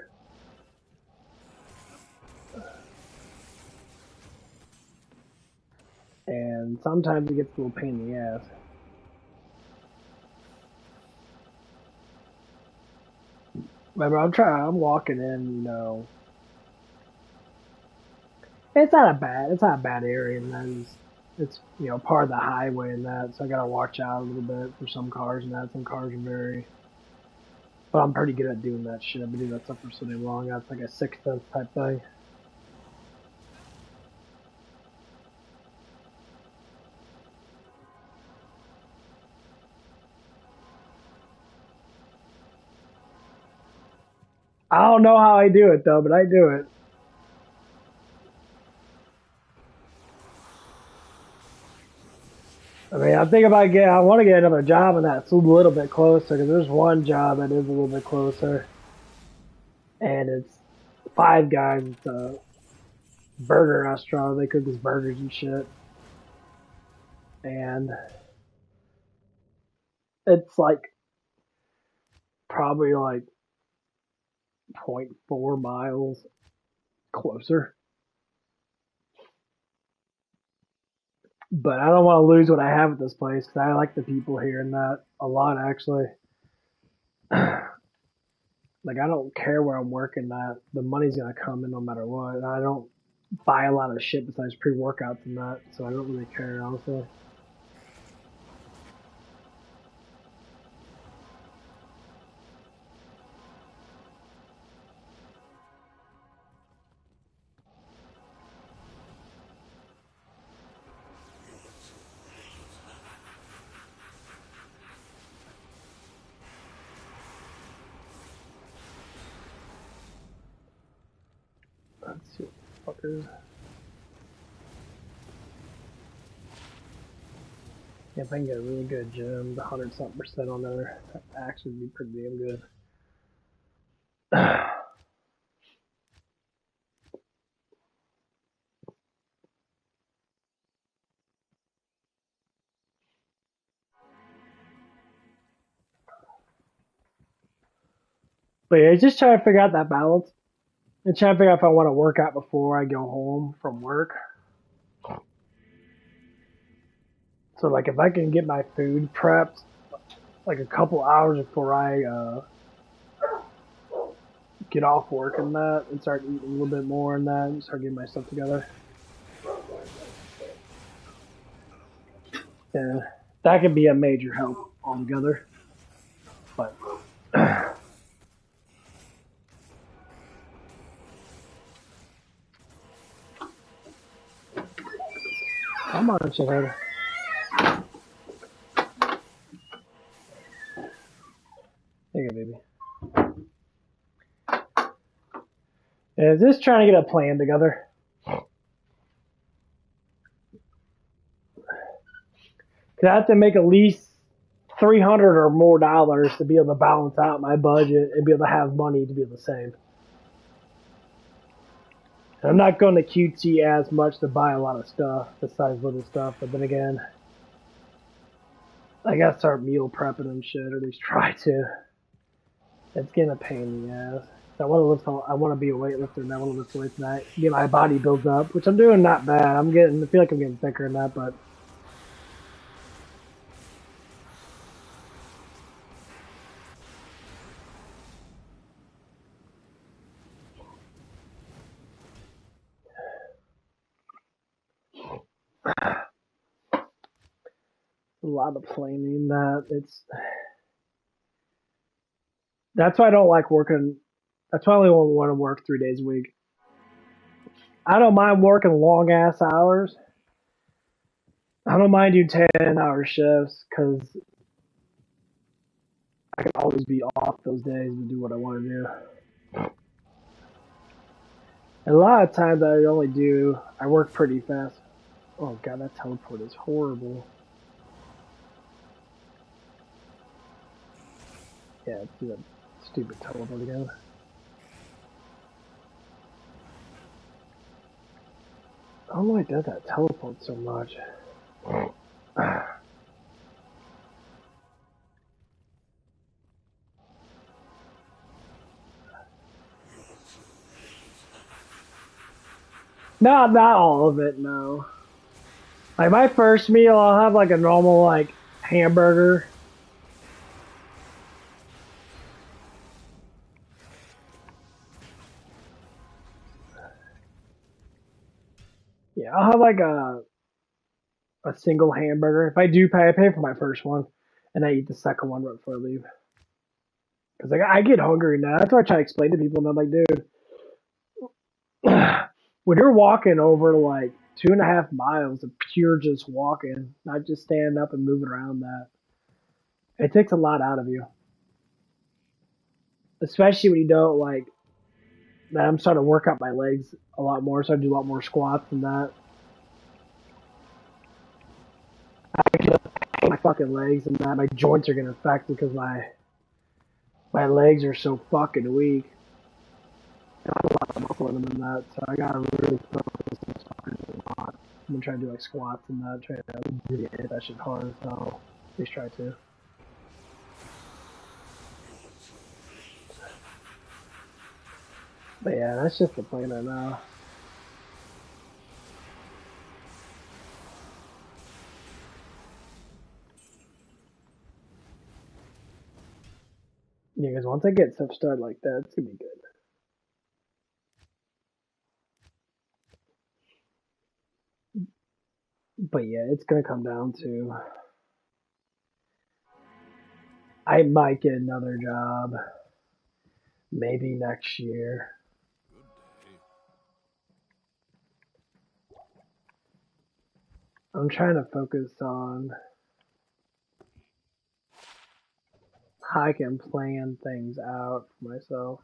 And sometimes it gets a little pain in the ass. Remember, I'm walking in, it's not a bad area, and then it's part of the highway and that, so I gotta watch out a little bit for some cars and that. Some cars are but I'm pretty good at doing that shit. I've been doing that stuff for so damn long. That's like a sixth sense type thing. I don't know how I do it though, but I do it. I mean, I'm thinking about I want to get another job and that's a little bit closer, because there's one job that is a little bit closer. And it's Five Guys. It's a burger restaurant. They cook these burgers and shit. And it's like probably like 0.4 miles closer. But I don't want to lose what I have at this place because I like the people here and that a lot, actually. Like, I don't care where I'm working at. The money's going to come in no matter what. And I don't buy a lot of shit besides pre-workouts and that, so I don't really care, honestly. Let's see what the fuck is. Yeah, if I can get a really good gym, the 100-something% on there, that actually would be pretty damn good. But yeah, just trying to figure out that balance. And trying to figure out if I want to work out before I go home from work. So, like, if I can get my food prepped, like, a couple hours before I get off work and that, and start eating a little bit more and that, and start getting my stuff together. Yeah, that could be a major help altogether. But come on, shithead. There you go, baby. Yeah, just trying to get a plan together. Cause I have to make at least $300 or more to be able to balance out my budget and be able to have money to be able to save. And I'm not going to QT as much to buy a lot of stuff besides little stuff, but then again, I gotta start meal prepping and shit, or at least try to. It's getting a pain in the ass. I want to be a weightlifter and I want to lift weights and that, get my body built up, which I'm doing not bad. I feel like I'm getting thicker in that, but a lot of planning that that's why I don't like working. That's why I only want to work 3 days a week. I don't mind working long ass hours. I don't mind doing 10-hour shifts because I can always be off those days and do what I want to do. And a lot of times I work pretty fast. Oh god, that teleport is horrible. Yeah, let's do that stupid teleport again. I don't know why it does that teleport so much. No, not all of it, no. Like my first meal, I'll have like a normal like hamburger. Yeah, I'll have like a single hamburger. If I do pay, I pay for my first one, and I eat the second one right before I leave. Cause like I get hungry now. That's why I try to explain to people, and I'm like, dude, when you're walking over like 2.5 miles of pure just walking, not just standing up and moving around, that it takes a lot out of you. Especially when you don't like. That I'm starting to work out my legs a lot more, so I do a lot more squats and that. I just hate my fucking legs and that. My joints are getting affected because my legs are so fucking weak. And I have a lot of muscle in them and that, so I gotta really focus on squatting a lot. I'm gonna try to do like squats and that, try to really hit that shit hard, so at least try to. But yeah, that's just the plan right now. Yeah, because once I get stuff started like that, it's gonna be good. But yeah, it's gonna come down to I might get another job, maybe next year. I'm trying to focus on how I can plan things out for myself.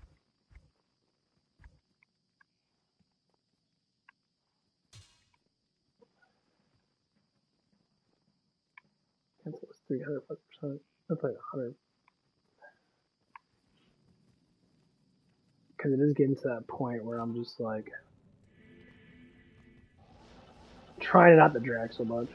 Cancel was 300%. That's like 100. Because it is getting to that point where I'm just like trying not to drag so much.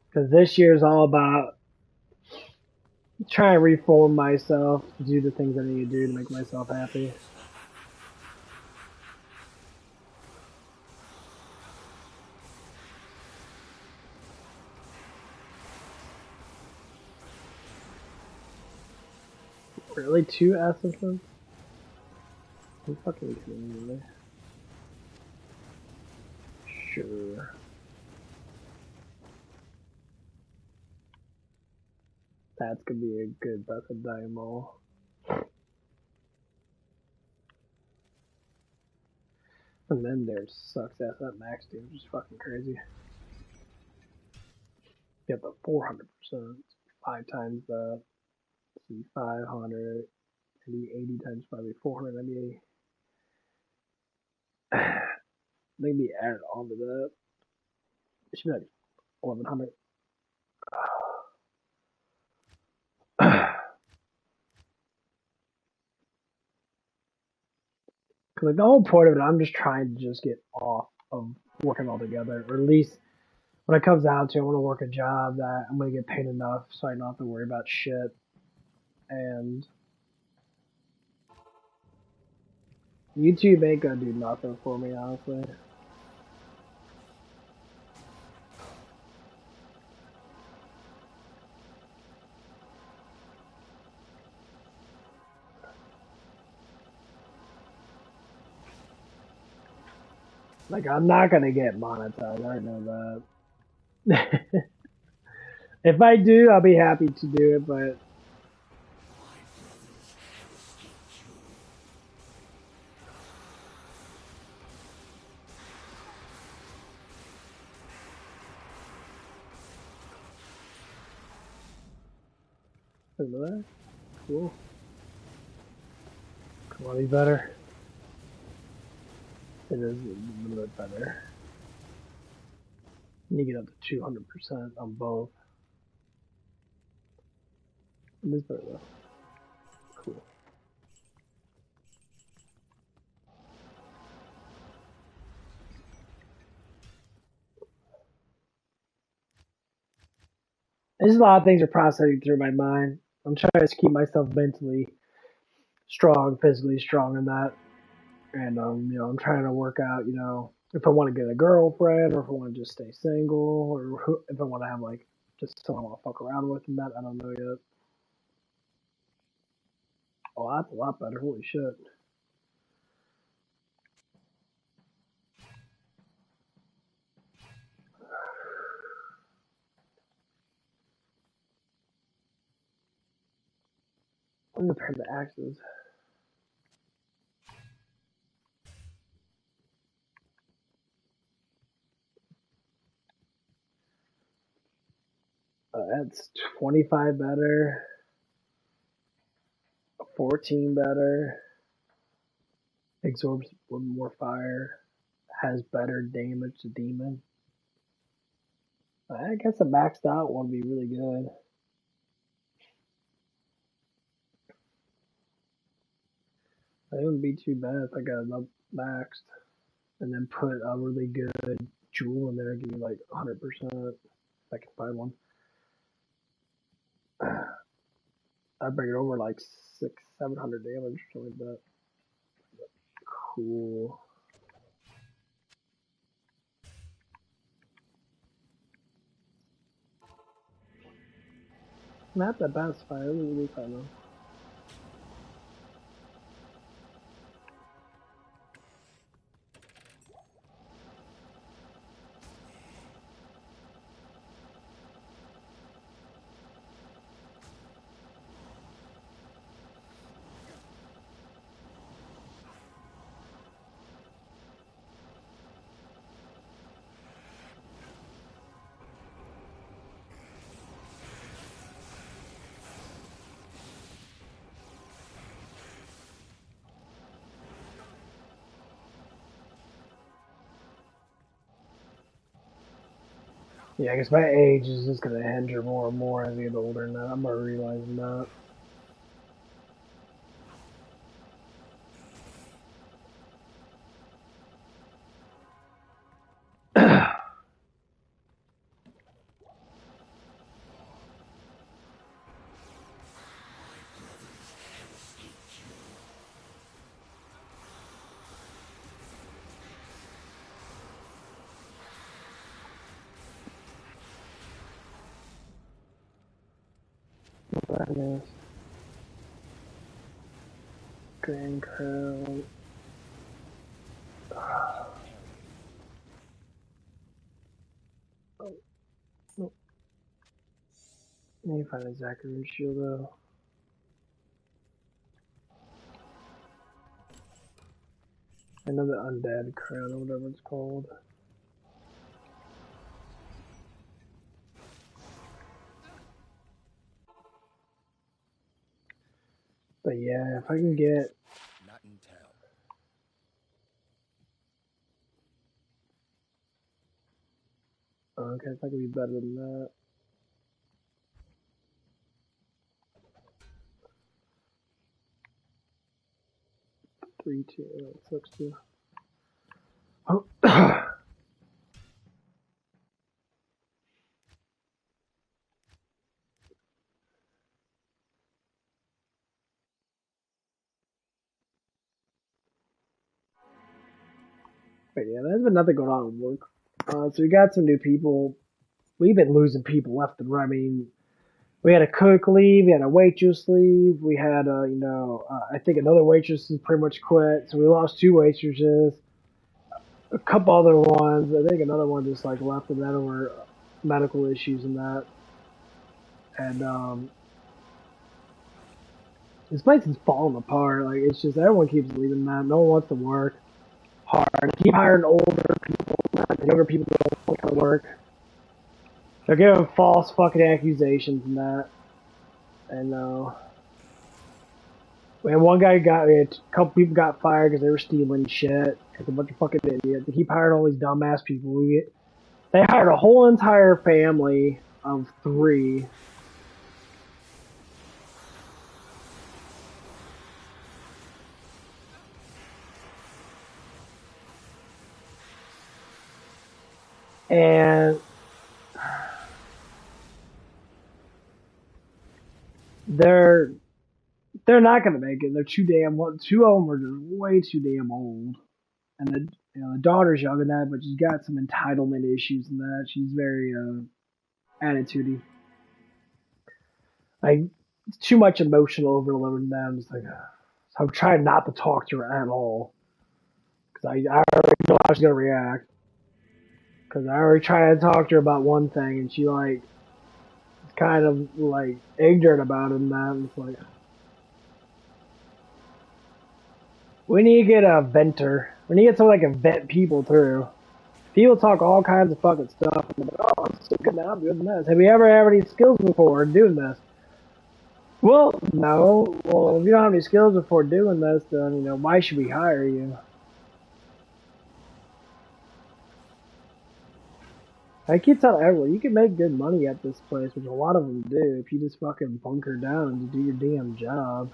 Because this year is all about trying to reform myself to do the things I need to do to make myself happy. Really? 2 essences? I'm fucking kidding me, really? Sure. That's gonna be a good breath of dynamo. And then there's sucks ass at max damage, which is fucking crazy. Yeah, but 400%. 5 times that. See, 500. Maybe 80 times 5 be 400. Maybe maybe add on to that. It should be like 1100. Cause like the whole point of it, I'm just trying to just get off of working all together, or at least when it comes down to it, I want to work a job that I'm gonna get paid enough so I don't have to worry about shit. And YouTube ain't gonna do nothing for me, honestly. Like I'm not gonna get monetized. I already know that. If I do, I'll be happy to do it, but cool. Come on, be better. It is a little bit better. You get up to 200% on both. It is better though. Cool. There's a lot of things are processing through my mind. I'm trying to keep myself mentally strong, physically strong in that. And I'm trying to work out, if I want to get a girlfriend or if I want to just stay single or if I want to have like just someone I want to fuck around with and that. I don't know yet. Oh, that's a lot better. Holy shit. I'm compared to axes. That's 25 better, 14 better, absorbs one more fire, has better damage to demon. I guess a maxed out one would be really good. It wouldn't be too bad if I got it up maxed and then put a really good jewel in there, give you like 100%. If I can find one. I'd bring it over like 600-700 damage or something like that. Cool. Not the best fight, it was really fun though. Yeah, I guess my age is just gonna hinder more and more as I get older now. I'm already realizing that. That is Grand Crown. Oh, no. I need to find a Zachary shield though. Another undead crown or whatever it's called. But yeah, if I can get Not in town. okay, if I can be better than that. Three, two, it sucks too. Oh. But yeah, there's been nothing going on at work. So we got some new people. We've been losing people left and right. I mean, we had a cook leave, we had a waitress leave, we had I think another waitress has pretty much quit. So we lost 2 waitresses, a couple other ones. I think another one just like left and that over medical issues and that. And this place is falling apart. Like it's just everyone keeps leaving, man. No one wants to work hard. They keep hiring older people, man. Younger people don't want to work. They're giving false fucking accusations and that. And and one guy a couple people got fired because they were stealing shit. It's a bunch of fucking idiots. They keep hiring all these dumbass people. They hired a whole entire family of 3. And they're not gonna make it. They're too damn. 2 of them are just way too damn old, and the daughter's younger than that, but she's got some entitlement issues and that. She's very attitudey. Like it's too much emotional overload in them. It's like so I'm trying not to talk to her at all because I already know how she's gonna react. Because I already tried to talk to her about one thing and she like is kind of like ignorant about it and that. It's like we need to get a venter. We need to get someone that can vent people through. People talk all kinds of fucking stuff. And like, oh, I'm so good now. I'm doing this. Have you ever had any skills before doing this? Well, no. Well, if you don't have any skills before doing this, then why should we hire you? I keep telling everyone you can make good money at this place, which a lot of them do, if you just fucking bunker down and do your damn job.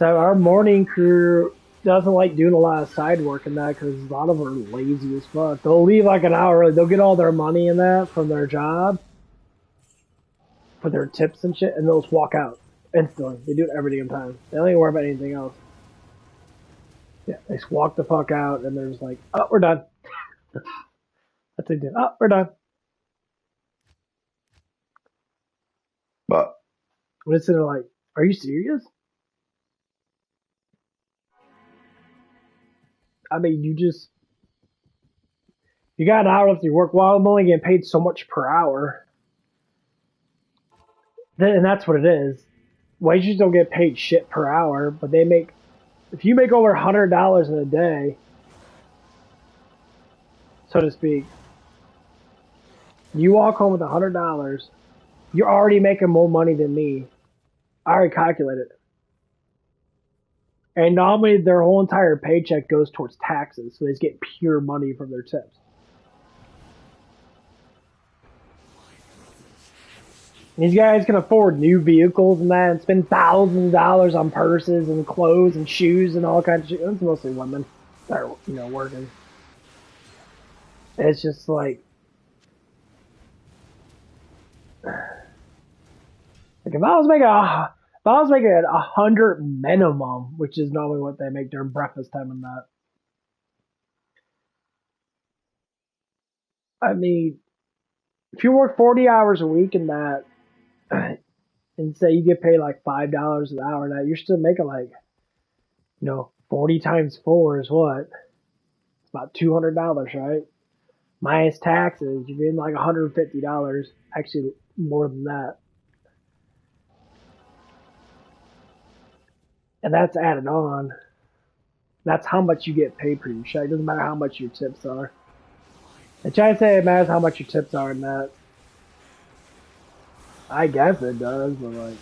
So our morning crew doesn't like doing a lot of side work in that because a lot of them are lazy as fuck. They'll leave like an hour early. They'll get all their money in that from their job for their tips and shit, and they'll just walk out instantly. They do it every damn time. They don't even worry about anything else. Yeah, they just walk the fuck out, and they're just like, "Oh, we're done." That's what they do. Oh, we're done. But I'm just sitting there like, "Are you serious?" I mean, you got an hour left of your work. Well, I'm only getting paid so much per hour. And that's what it is. Wages don't get paid shit per hour, but if you make over $100 in a day, so to speak, you walk home with $100, you're already making more money than me. I already calculated it. And normally their whole entire paycheck goes towards taxes, so they just get pure money from their tips. These guys can afford new vehicles and that, and spend thousands of dollars on purses and clothes and shoes and all kinds of shit. It's mostly women that are, working. It's just like if I was making 100 minimum, which is normally what they make during breakfast time and that. I mean, if you work 40 hours a week in that, and say you get paid like $5 an hour, now you're still making like, 40 times 4 is what? It's about $200, right? Minus taxes, you're getting like $150. Actually, more than that. And that's added on. That's how much you get paid per check. It doesn't matter how much your tips are. And try to say it matters how much your tips are in that. I guess it does, but like...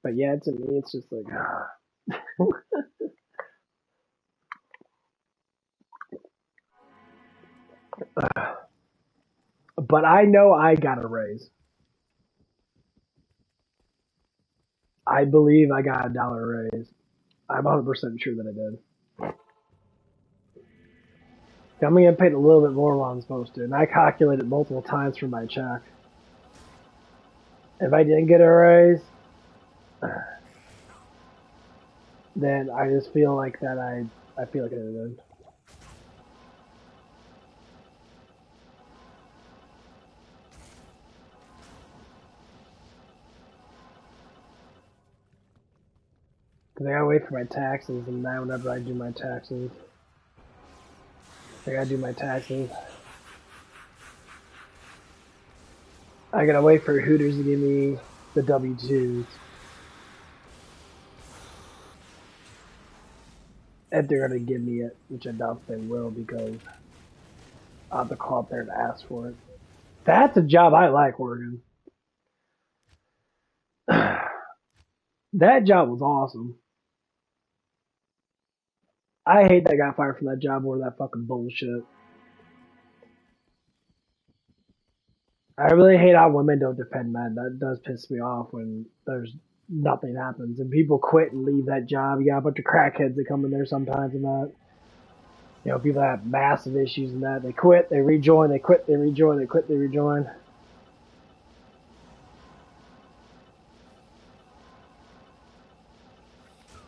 But yeah, to me, it's just like... But I know I got a raise. I believe I got $1 raise. I'm 100% sure that I did. I'm gonna get paid a little bit more than I'm supposed to, and I calculated multiple times for my check. If I didn't get a raise, then I just feel like that I feel like I did. Cause I gotta wait for my taxes, and now whenever I do my taxes, I gotta do my taxes. I gotta wait for Hooters to give me the W-2s. If they're gonna give me it, which I doubt they will, because I'll have to call up there and ask for it. That's a job I like working. That job was awesome. I hate that I got fired from that job over that fucking bullshit. I really hate how women don't defend men. That does piss me off when there's nothing happens and people quit and leave that job. You got a bunch of crackheads that come in there sometimes and that. People that have massive issues and that. They quit, they rejoin, they quit, they rejoin, they quit, they rejoin.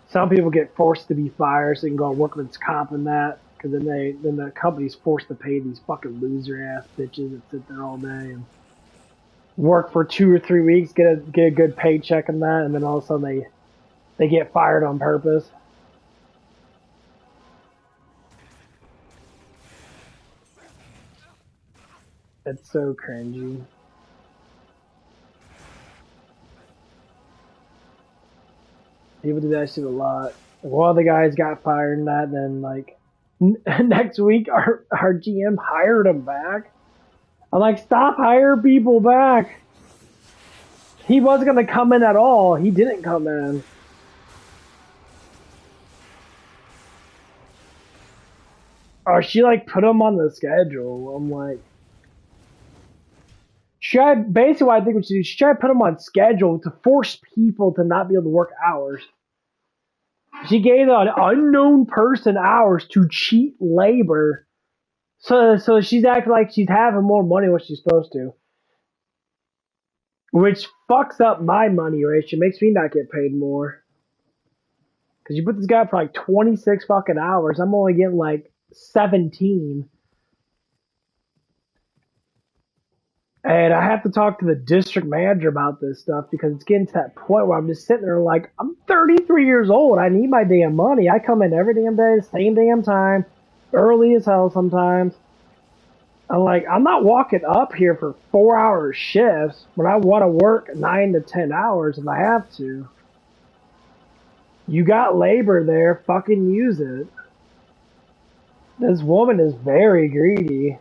Some people get forced to be fired so they can go on workman's comp and that, because then the company's forced to pay these fucking loser ass bitches that sit there all day and work for 2 or 3 weeks, get a good paycheck and that, and then all of a sudden they get fired on purpose. It's so cringy. People do that shit a lot. One of the guys got fired and that, then like next week our GM hired him back. I'm like, stop hiring people back. He wasn't gonna come in at all. He didn't come in. or she like put them on the schedule. I'm like, basically what I think we should do, she tried to put them on schedule to force people to not be able to work hours. She gave an unknown person hours to cheat labor. So she's acting like she's having more money than what she's supposed to. Which fucks up my money ratio, makes me not get paid more. Because you put this guy for like 26 fucking hours, I'm only getting like 17. And I have to talk to the district manager about this stuff because it's getting to that point where I'm just sitting there like, I'm 33 years old. I need my damn money. I come in every damn day, same damn time, early as hell sometimes. I'm like, I'm not walking up here for 4-hour shifts when I want to work 9 to 10 hours if I have to. You got labor there, fucking use it. This woman is very greedy.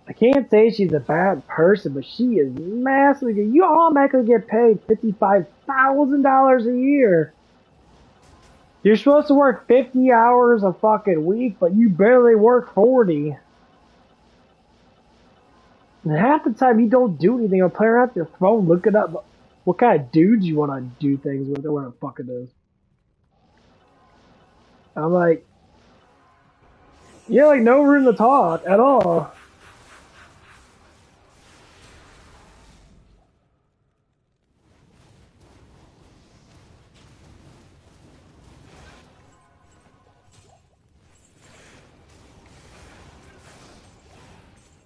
I can't say she's a bad person, but she is massively good. You automatically get paid $55,000 a year. You're supposed to work 50 hours a fucking week, but you barely work 40. And half the time you don't do anything. You'll play around with your phone looking up what kind of dudes you want to do things with or whatever the fuck it is. I'm like, yeah, like no room to talk at all.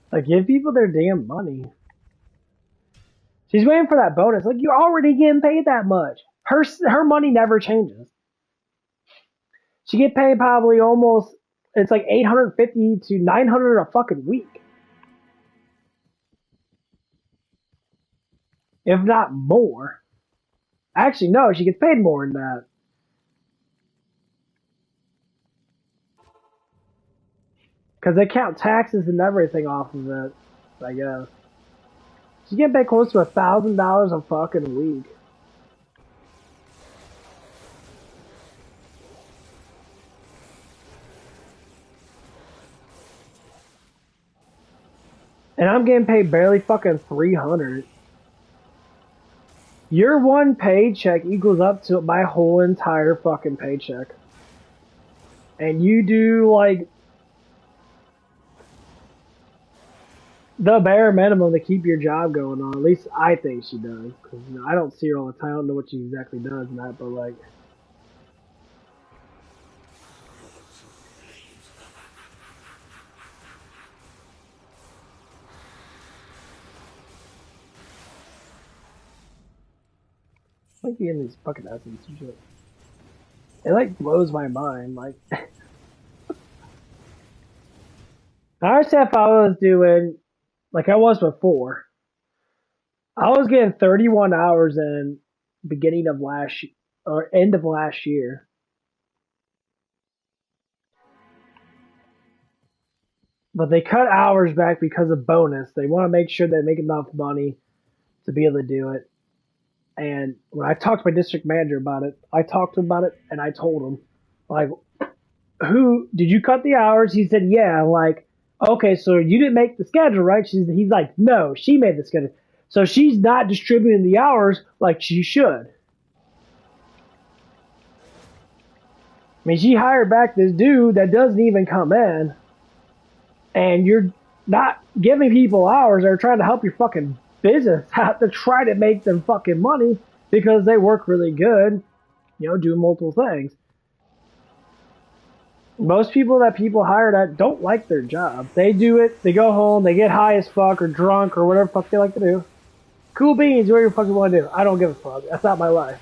Like, give people their damn money. She's waiting for that bonus. Like, you're already getting paid that much. Her money never changes. She get paid probably almost, it's like 850 to 900 a fucking week. If not more. Actually, no, she gets paid more than that. Because they count taxes and everything off of it, I guess. She's getting paid close to $1,000 a fucking week. And I'm getting paid barely fucking 300. Your one paycheck equals up to my whole entire fucking paycheck. And you do like the bare minimum to keep your job going on. At least I think she does. Cause I don't see her all the time. I don't know what she exactly does in that, but like. I like being these fucking essence and shit. It like blows my mind. Like, I understand if I was doing like I was before. I was getting 31 hours in beginning of last or end of last year. But they cut hours back because of bonus. They want to make sure they make enough money to be able to do it. And when I talked to my district manager about it, I talked to him about it and I told him, like, who did you cut the hours? He said, yeah. I'm like, okay, so you didn't make the schedule, right? He's like, no, she made the schedule. So she's not distributing the hours like she should. I mean, she hired back this dude that doesn't even come in, and you're not giving people hours that are trying to help your fucking business out to try to make them fucking money because they work really good, you know, do multiple things. Most people that people hire that don't like their job. They do it, they go home, they get high as fuck or drunk or whatever the fuck they like to do. Cool beans, whatever you fucking want to do. I don't give a fuck. That's not my life.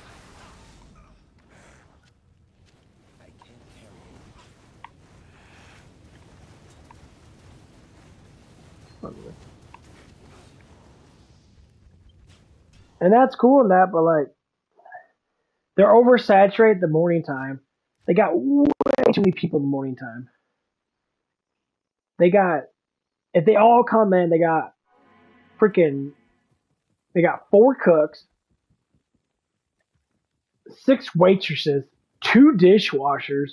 And that's cool in that, but like, they're oversaturated the morning time. They got way too many people in the morning time. They got, if they all come in, they got 4 cooks, 6 waitresses, 2 dishwashers.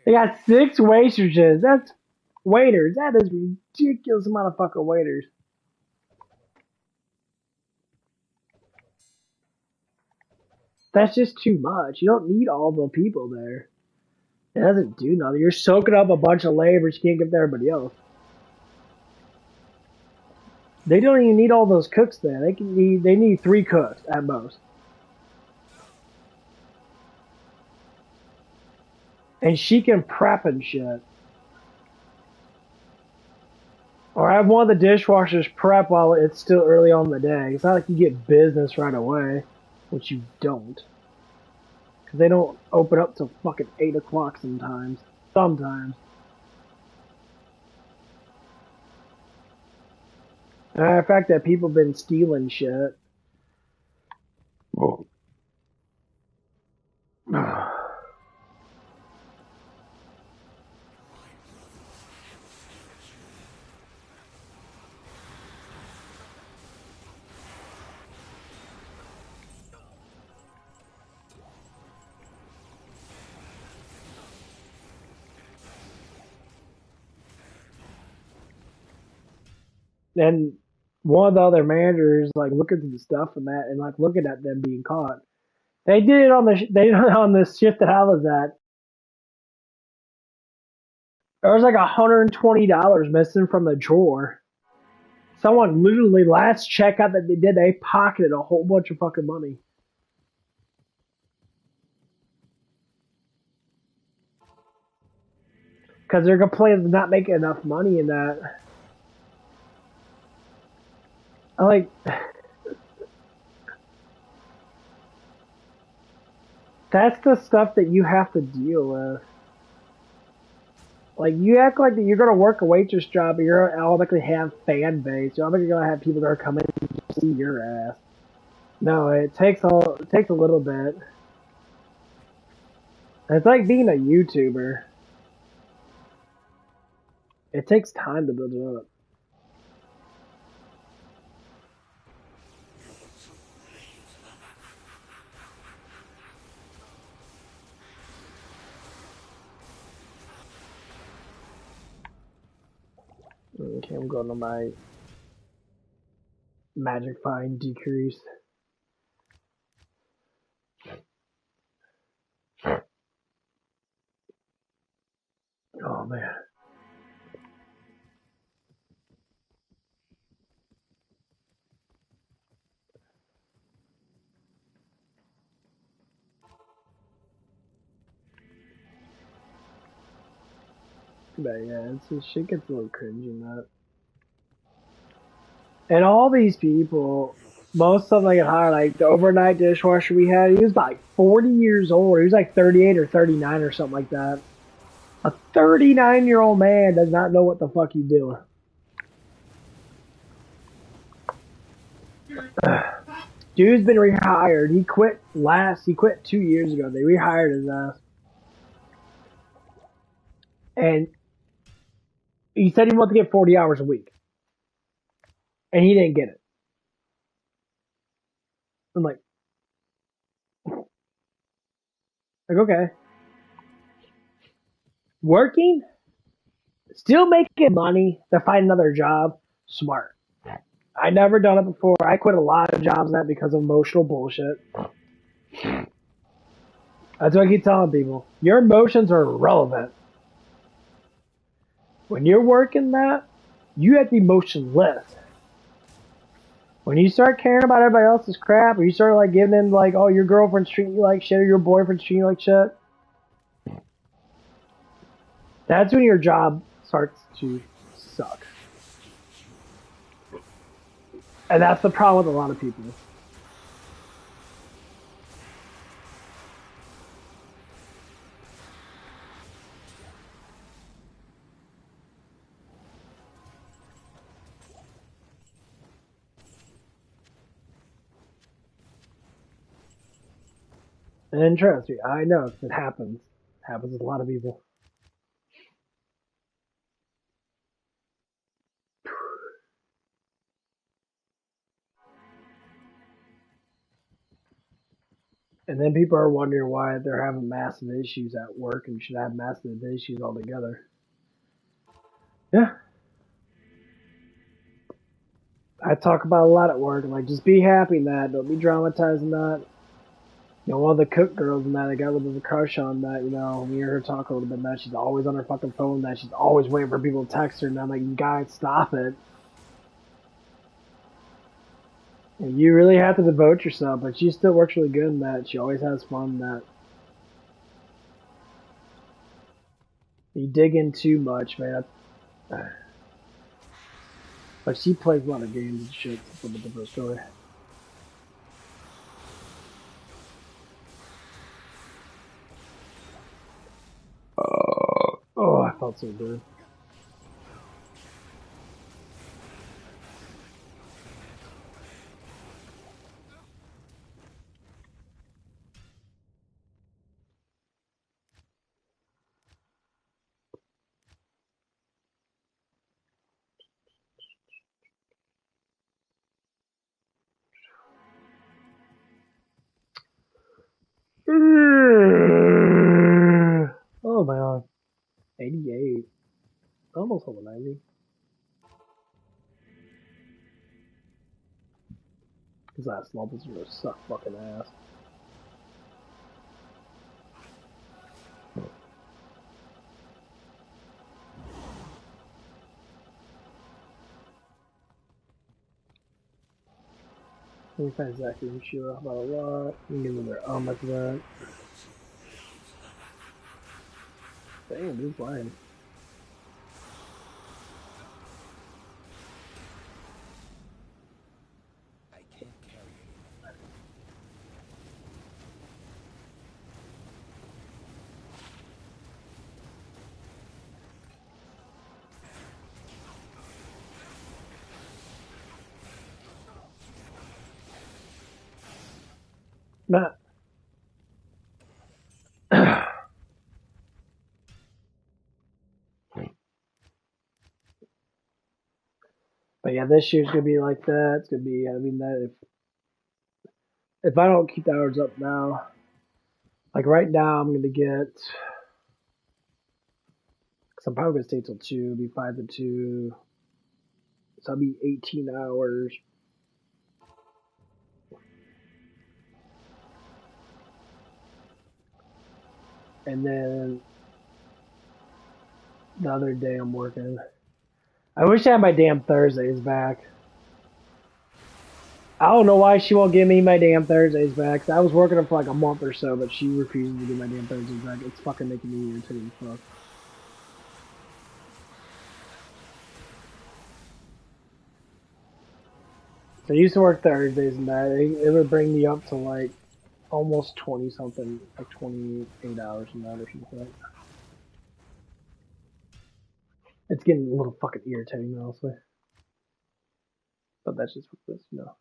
They got 6 waitresses. That's waiters. That is ridiculous amount of fucking waiters. That's just too much. You don't need all the people there. It doesn't do nothing. You're soaking up a bunch of labor you can't give to everybody else. They don't even need all those cooks there. They need 3 cooks at most. And she can prep and shit. Or have one of the dishwashers prep while it's still early on in the day. It's not like you get business right away, which you don't. Because they don't open up till fucking 8 o'clock sometimes. Sometimes. Matter of fact, that people been stealing shit. Oh. And one of the other managers like looking through the stuff and that, and like looking at them being caught. They did it on they did it on this shift that I was at. There was like $120 missing from the drawer. Someone literally last checkout that they did, they pocketed a whole bunch of fucking money. Because they're complaining they're not making enough money in that. I'm like, that's the stuff that you have to deal with. Like, you act like that you're going to work a waitress job, but you're automatically have fan base. You're automatically going to have people that are coming to see your ass. No, it takes a little bit. It's like being a YouTuber. It takes time to build it up. Okay, I'm going to my magic find decrease. Oh man. But yeah, shit gets a little cringy in that. And all these people, most of them get hired, like the overnight dishwasher we had, he was like 40 years old. He was like 38 or 39 or something like that. A 39-year-old man does not know what the fuck he's doing. Dude's been rehired. He quit 2 years ago. They rehired his ass. And he said he wanted to get 40 hours a week. And he didn't get it. I'm like, okay. Working, still making money to find another job, smart. I never done it before. I quit a lot of jobs that because of emotional bullshit. That's what I keep telling people. Your emotions are irrelevant. When you're working that, you have to be emotionless. When you start caring about everybody else's crap, or you start like giving in like, oh, your girlfriend's treating you like shit, or your boyfriend's treating you like shit, that's when your job starts to suck. And that's the problem with a lot of people. And trust me, I know it happens. It happens with a lot of people. And then people are wondering why they're having massive issues at work and should have massive issues altogether. Yeah. I talk about a lot at work. Like, just be happy in that. Don't be dramatizing that. You know, one of the cook girls and that, I got a little bit of a crush on that, you know, we hear her talk a little bit that she's always on her fucking phone, that she's always waiting for people to text her, and I'm like, you guys, stop it. And you really have to devote yourself, but she still works really good in that. She always has fun in that. You dig in too much, man. But she plays a lot of games and shit, so it's a little bit different story. Oh, I felt so good. Oh my god. 88. Almost over 90. His last levels are gonna suck fucking ass. Let me find Zachary and Sheila about a lot. You can give them their after that. Damn, he's lying. Matt. But yeah, this year's gonna be like that. It's gonna be, I mean, that if I don't keep the hours up now, like right now, I'm gonna get, cause I'm probably gonna stay till 2, be 5 to 2, so I'll be 18 hours. And then the other day I'm working. I wish I had my damn Thursdays back. I don't know why she won't give me my damn Thursdays back. 'Cause I was working them for like a month or so, but she refuses to give my damn Thursdays back. It's fucking making me irritated as fuck. So I used to work Thursdays and that. It would bring me up to like almost 20 something, like 28 hours and that or something like that. It's getting a little fucking irritating, honestly. But that's just what this, you know.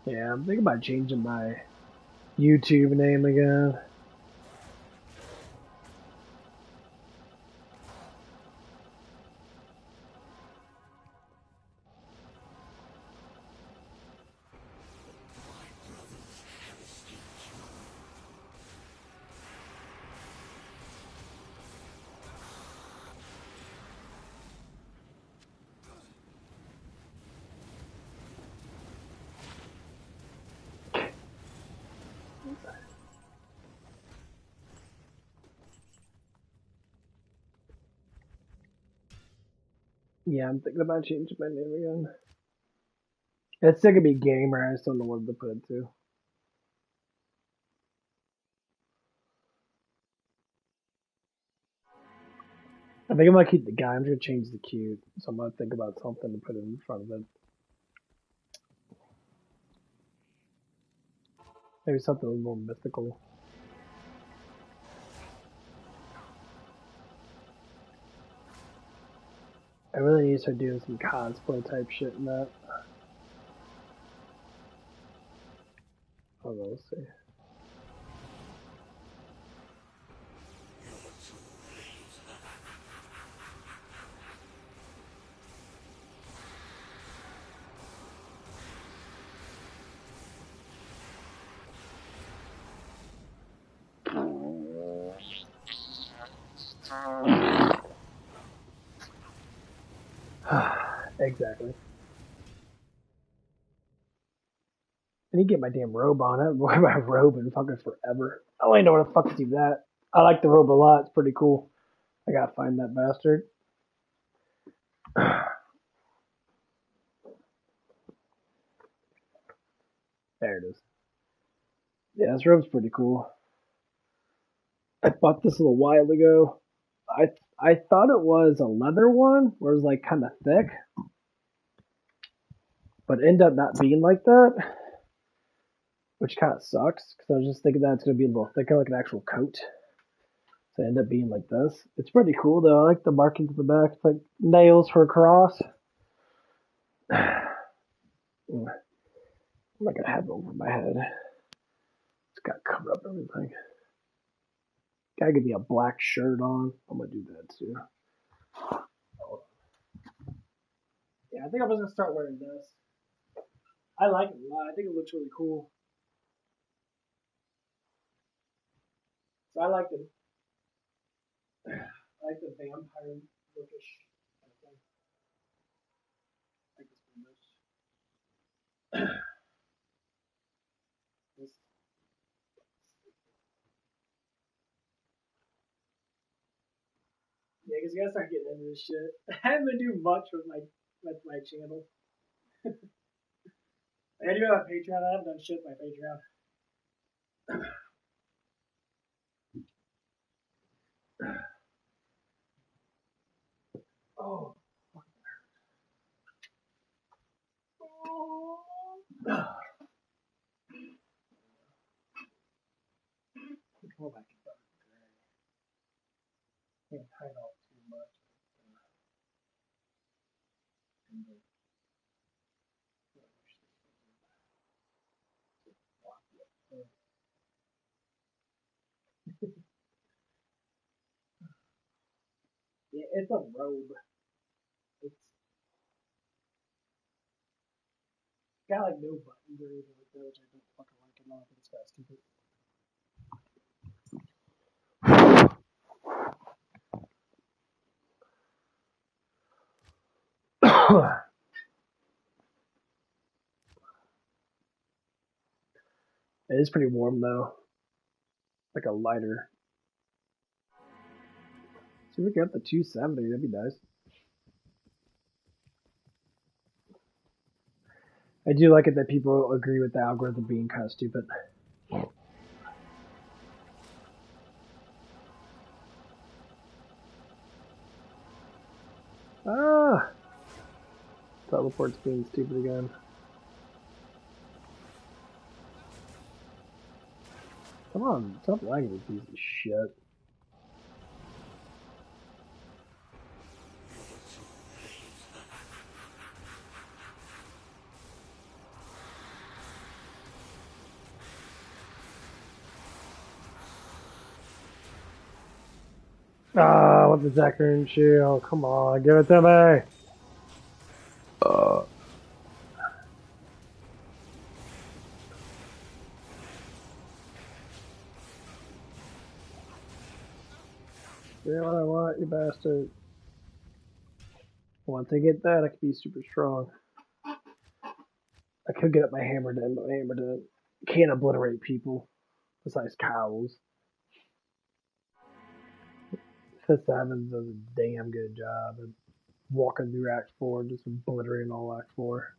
Yeah, I'm thinking about changing my YouTube name again. Yeah, I'm thinking about changing my name again. It's still gonna be gamer. I just don't know what to put it to. I think I'm gonna keep the guy. I'm gonna change the cute. So I'm gonna think about something to put in front of it. Maybe something a little more mythical. I really need to start doing some cosplay type shit in that. Oh, we'll see. Exactly. I need to get my damn robe on. I haven't worn my robe in fucking forever. I don't even know where the fuck to do that. I like the robe a lot. It's pretty cool. I gotta find that bastard. There it is. Yeah, this robe's pretty cool. I bought this a little while ago. I thought it was a leather one, where it was like kind of thick, but it ended up not being like that, which kind of sucks because I was just thinking that it's gonna be a little thicker, like an actual coat. So it ended up being like this. It's pretty cool though. I like the markings at the back. It's like nails for a cross. I'm not gonna have it over my head. It's got to cover up everything. Gotta give me a black shirt on. I'm gonna do that too. Yeah, I think I'm just gonna start wearing this. I like it a lot. I think it looks really cool. So I like the vampire lookish kind of thing. I like this one much. This, yeah, because you gotta start getting into this shit. I haven't been doing much with my channel. I do have a Patreon. I haven't done shit with my Patreon. Oh. Go back and can't hide off too much. Yeah, it's a robe. It's got like no buttons or anything like that, which I don't fucking like at all. I think it's kind of stupid. It is pretty warm though. Like a lighter. See if we can get up to 270, that'd be nice. I do like it that people agree with the algorithm being kind of stupid. Ah! Teleport's being stupid again. Come on, stop lagging, you piece of shit. Ah, what the Zacharin shield? Come on, give it to me! Yeah, what I want, you bastard. Once I get that, I could be super strong. I could get up my hammer den, but my hammer den can't obliterate people besides cows. Fifth Heavens does a damn good job of walking through Act 4 and just obliterating all Act 4.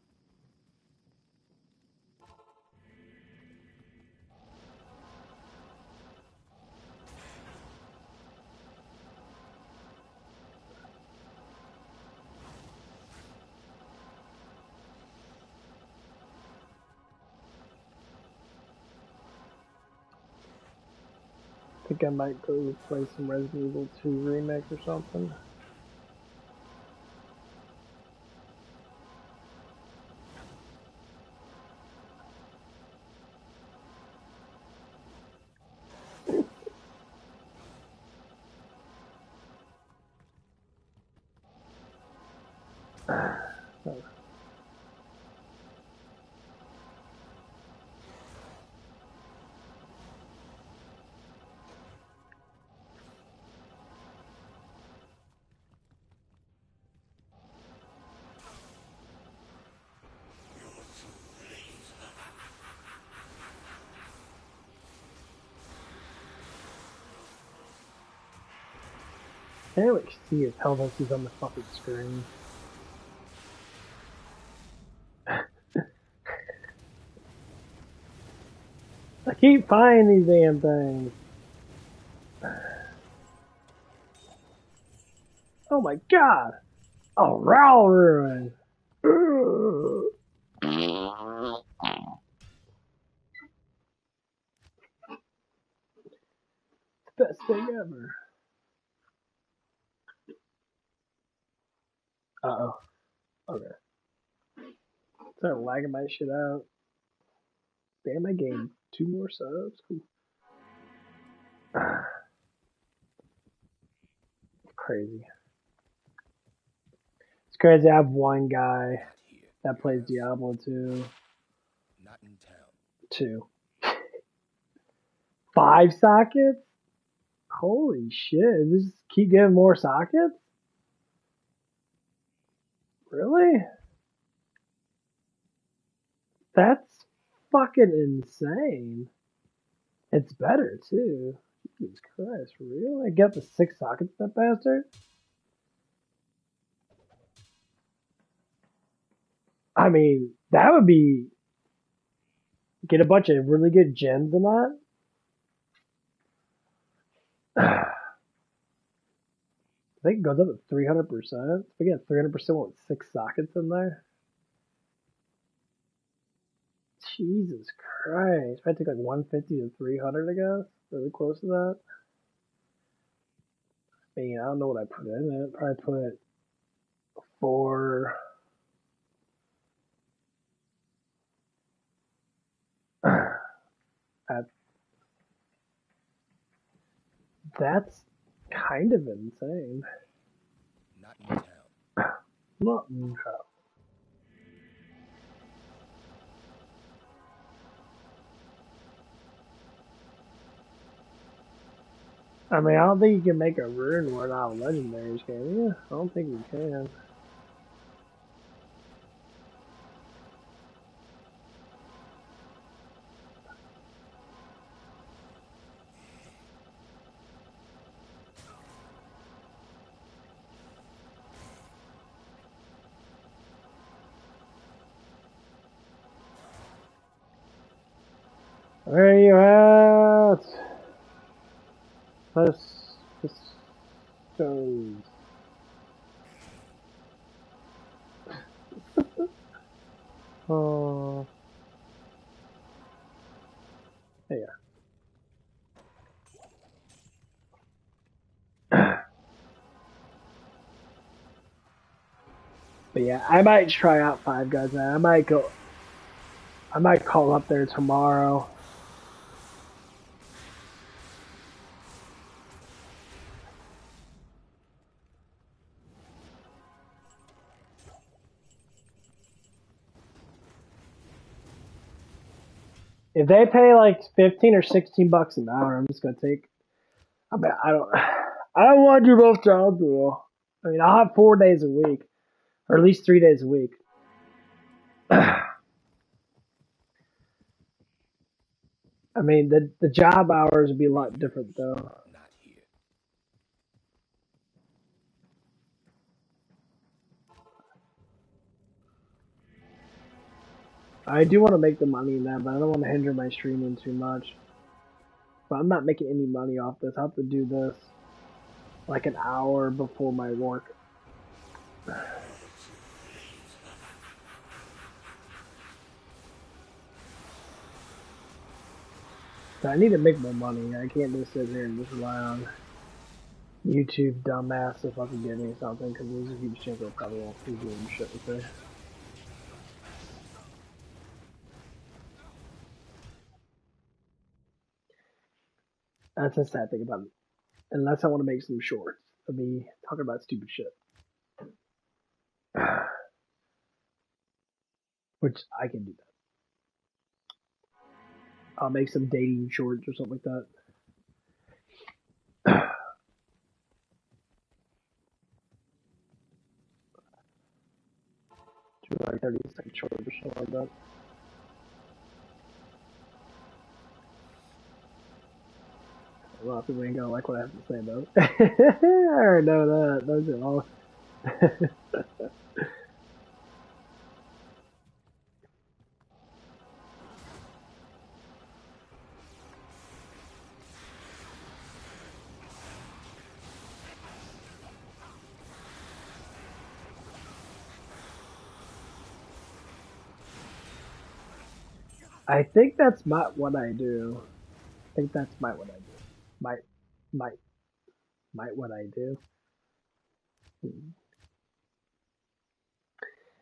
think I might go play some Resident Evil 2 remake or something. I can't really see his health he's on the fucking screen. I keep finding these damn things. Oh my god! A Row Ruin! Best thing ever. Uh-oh. Okay. Start lagging my shit out. Damn, I gained 2 more subs. Cool. Crazy. It's crazy. I have one guy that plays Diablo 2. Not in town. 2. 5 sockets? Holy shit. Does this keep getting more sockets? Really? That's fucking insane. It's better too. Jesus Christ, for real? I got the 6 sockets, that bastard? I mean, that would be... Get a bunch of really good gems in that. I think it goes up to 300%. We get 300% with 6 sockets in there. Jesus Christ. I take like 150 to 300, I guess. Really close to that. I mean, I don't know what I put in it. Probably put 4... That's kind of insane. Not in town. Not in town. I mean, I don't think you can make a rune word out of legendaries, can you? I don't think you can. Where are you at? Let's stones. Oh, there you are. But yeah, I might try out Five Guys, man. I might call up there tomorrow. If they pay like 15 or 16 bucks an hour, I'm just gonna take. I mean, I don't want to do both jobs though. I mean, I'll have 4 days a week, or at least 3 days a week. I mean, the job hours would be a lot different though. Not here. I do want to make the money in that, but I don't want to hinder my streaming too much. But I'm not making any money off this. I have to do this like an hour before my work. I need to make more money. I can't just sit here and just rely on YouTube dumbass to fucking give me something, because there's a huge chance I probably won't be doing shit with it. That's the sad thing about it. Unless I want to make some shorts of me talking about stupid shit. Which I can do that. I'll make some dating shorts or something like that. Do like 30-second shorts or something like that. A lot of people ain't gonna like what I have to say though. I already know that. Those are all. I think that's not what I do. I think that's might what I do. Might, might what I do.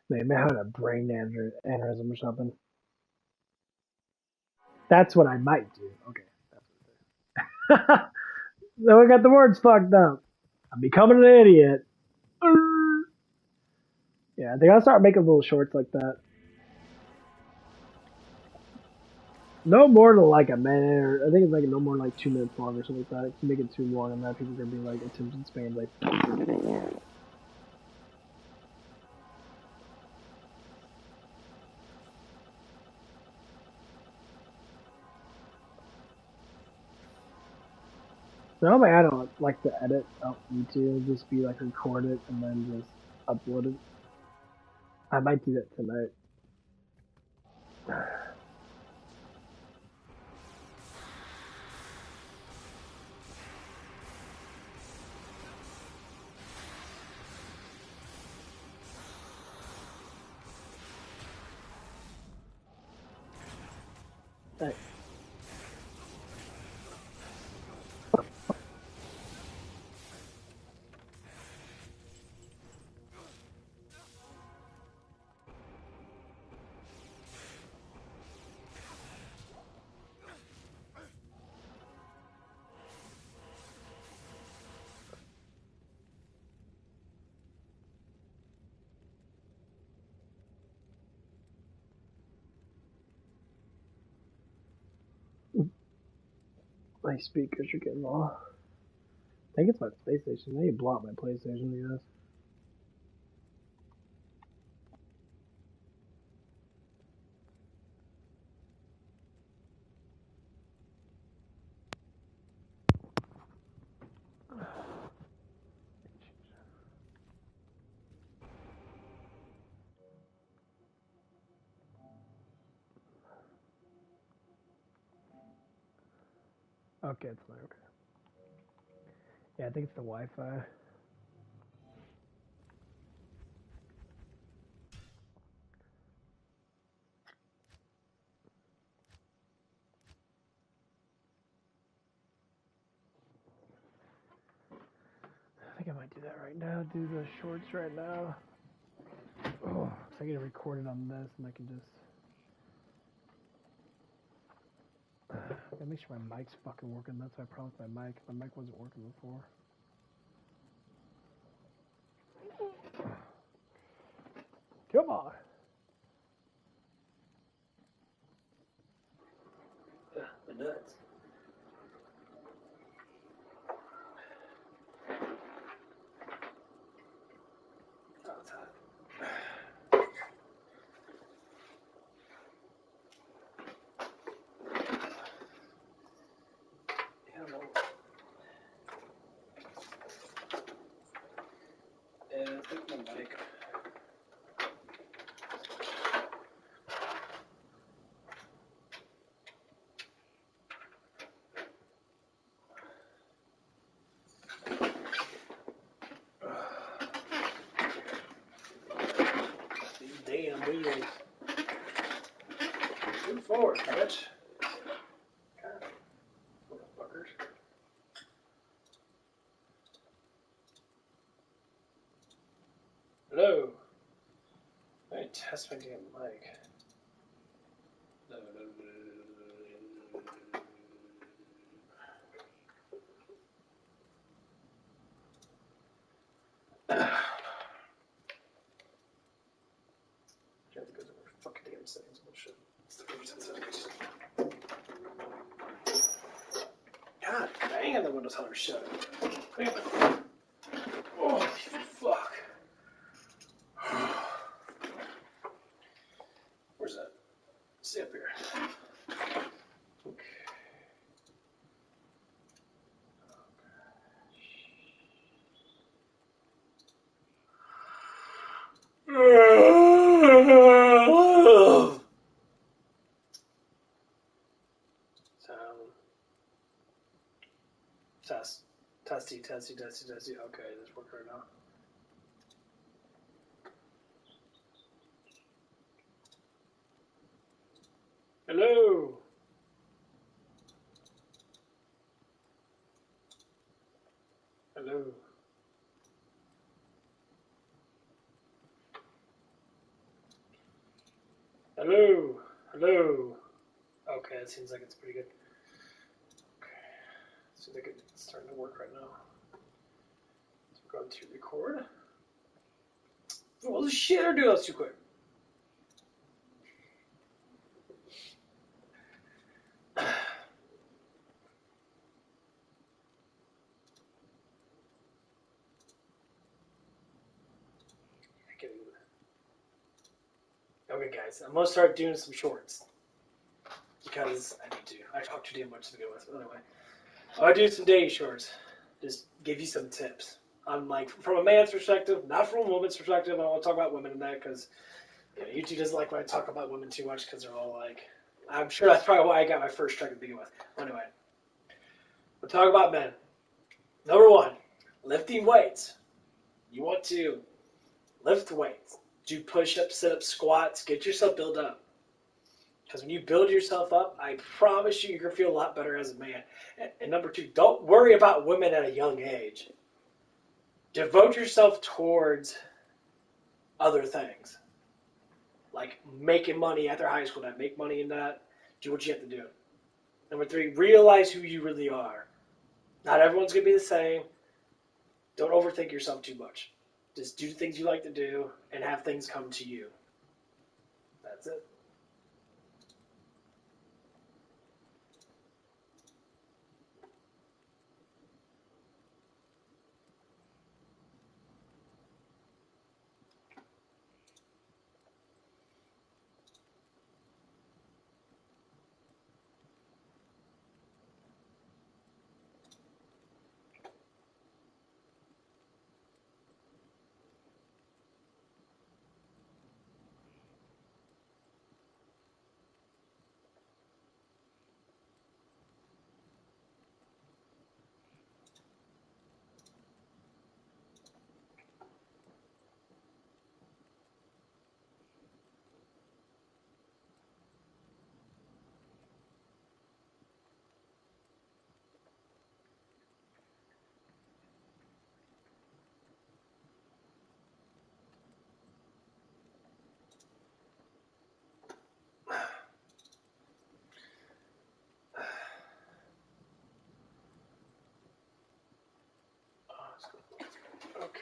Maybe I had a brain aneurysm or something. That's what I might do. Okay. That's what so we got the words fucked up. I'm becoming an idiot. Yeah, I think I'll start making little shorts like that. No more than like a minute, or I think it's like no more than like 2 minutes long or something like that. If you make it too long, and then people are gonna be like attention span like. Normally I don't like to edit. I don't need to. Just be like record it and then just upload it. I might do that tonight. Hey. My speakers are getting low. I think it's my PlayStation. I need to block my PlayStation, yes. Okay, it's fine. Okay. Yeah, I think it's the Wi-Fi. I think I might do that right now. Do the shorts right now. Oh, so I get to record it on this, and I can just. Gotta make sure my mic's fucking working. That's my problem with my mic. My mic wasn't working before. Come on. The nuts. Oh, it's hot. Yeah, I think my mic. These damn wheels. Move forward, bitch. God Hello. Let me test my damn mic. You have to go to the fucking damn settings. Bullshit. It's the first settings. God dang it, the Windows Hunter shut. Damn it. Oh, fuck. Where's that? Stay up here. Okay. Sound. Test. Testy. Okay, this works right now. Hello. Hello. Hello. Hello. Okay, it seems like it's pretty good. Okay. Seems like it's starting to work right now. So we're going to record. Well, shit, or do those too quick. Okay, guys, I'm gonna start doing some shorts because I need to. I talk too damn much to begin with. But anyway, I'll do some dating shorts. Just give you some tips on like from a man's perspective, not from a woman's perspective. I don't want to talk about women in that because YouTube doesn't like when I talk about women too much because they're all like. I'm sure that's probably why I got my first strike to begin with. Anyway, we'll talk about men. Number one, lifting weights. You want to lift weights. Do push-ups, sit-ups, squats. Get yourself built up. Because when you build yourself up, I promise you're going to feel a lot better as a man. And number two, don't worry about women at a young age. Devote yourself towards other things. Like making money after high school. Make money in that. Do what you have to do. Number three, realize who you really are. Not everyone's going to be the same. Don't overthink yourself too much. Just do things you like to do and have things come to you. That's it. Okay.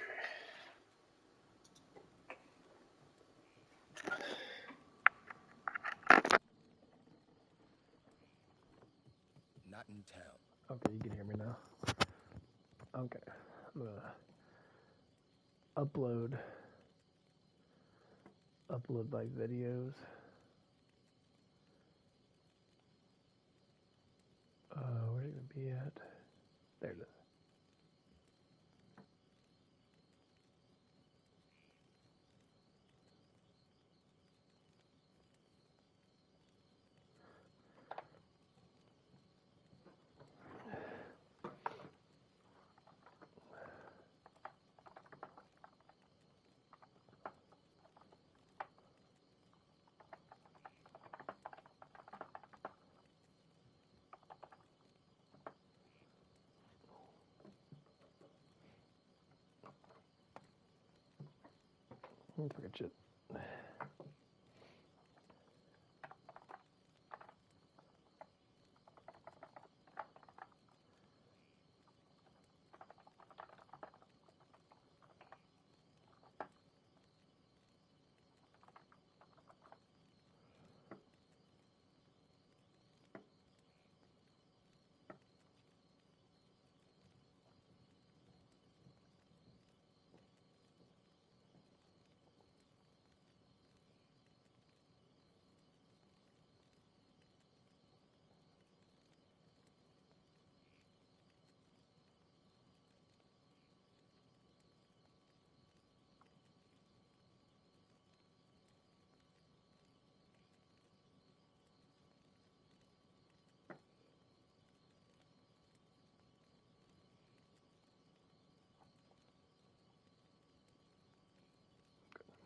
Not in town. Okay, you can hear me now. Okay. I'm gonna upload my videos. Where are you gonna be at? There it is. Fucking shit.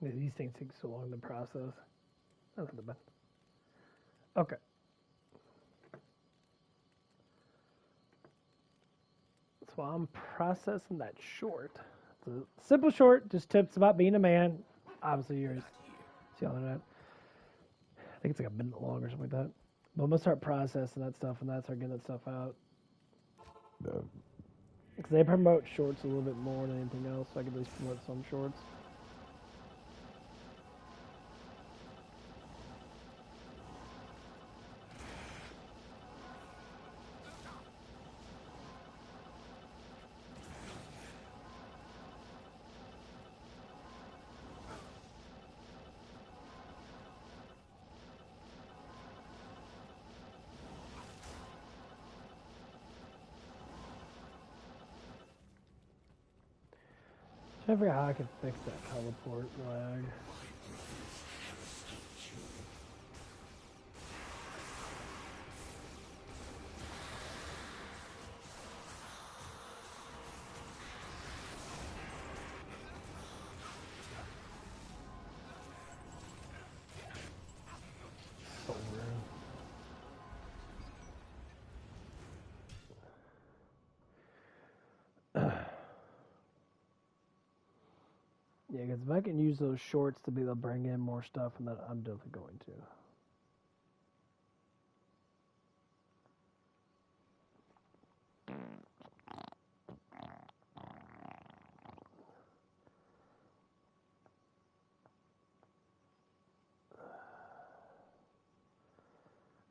Yeah, these things take so long to process. That's not bad. Okay. So while I'm processing that short, it's a simple short, just tips about being a man. Obviously, yours. See all that. I think it's like a minute long or something like that. But I'm gonna start processing that stuff and start getting that stuff out. Because they promote shorts a little bit more than anything else, so I can at least promote some shorts. Trying to figure out how I can fix that teleport lag. So weird. Yeah, because if I can use those shorts to be able to bring in more stuff, and that I'm definitely going to.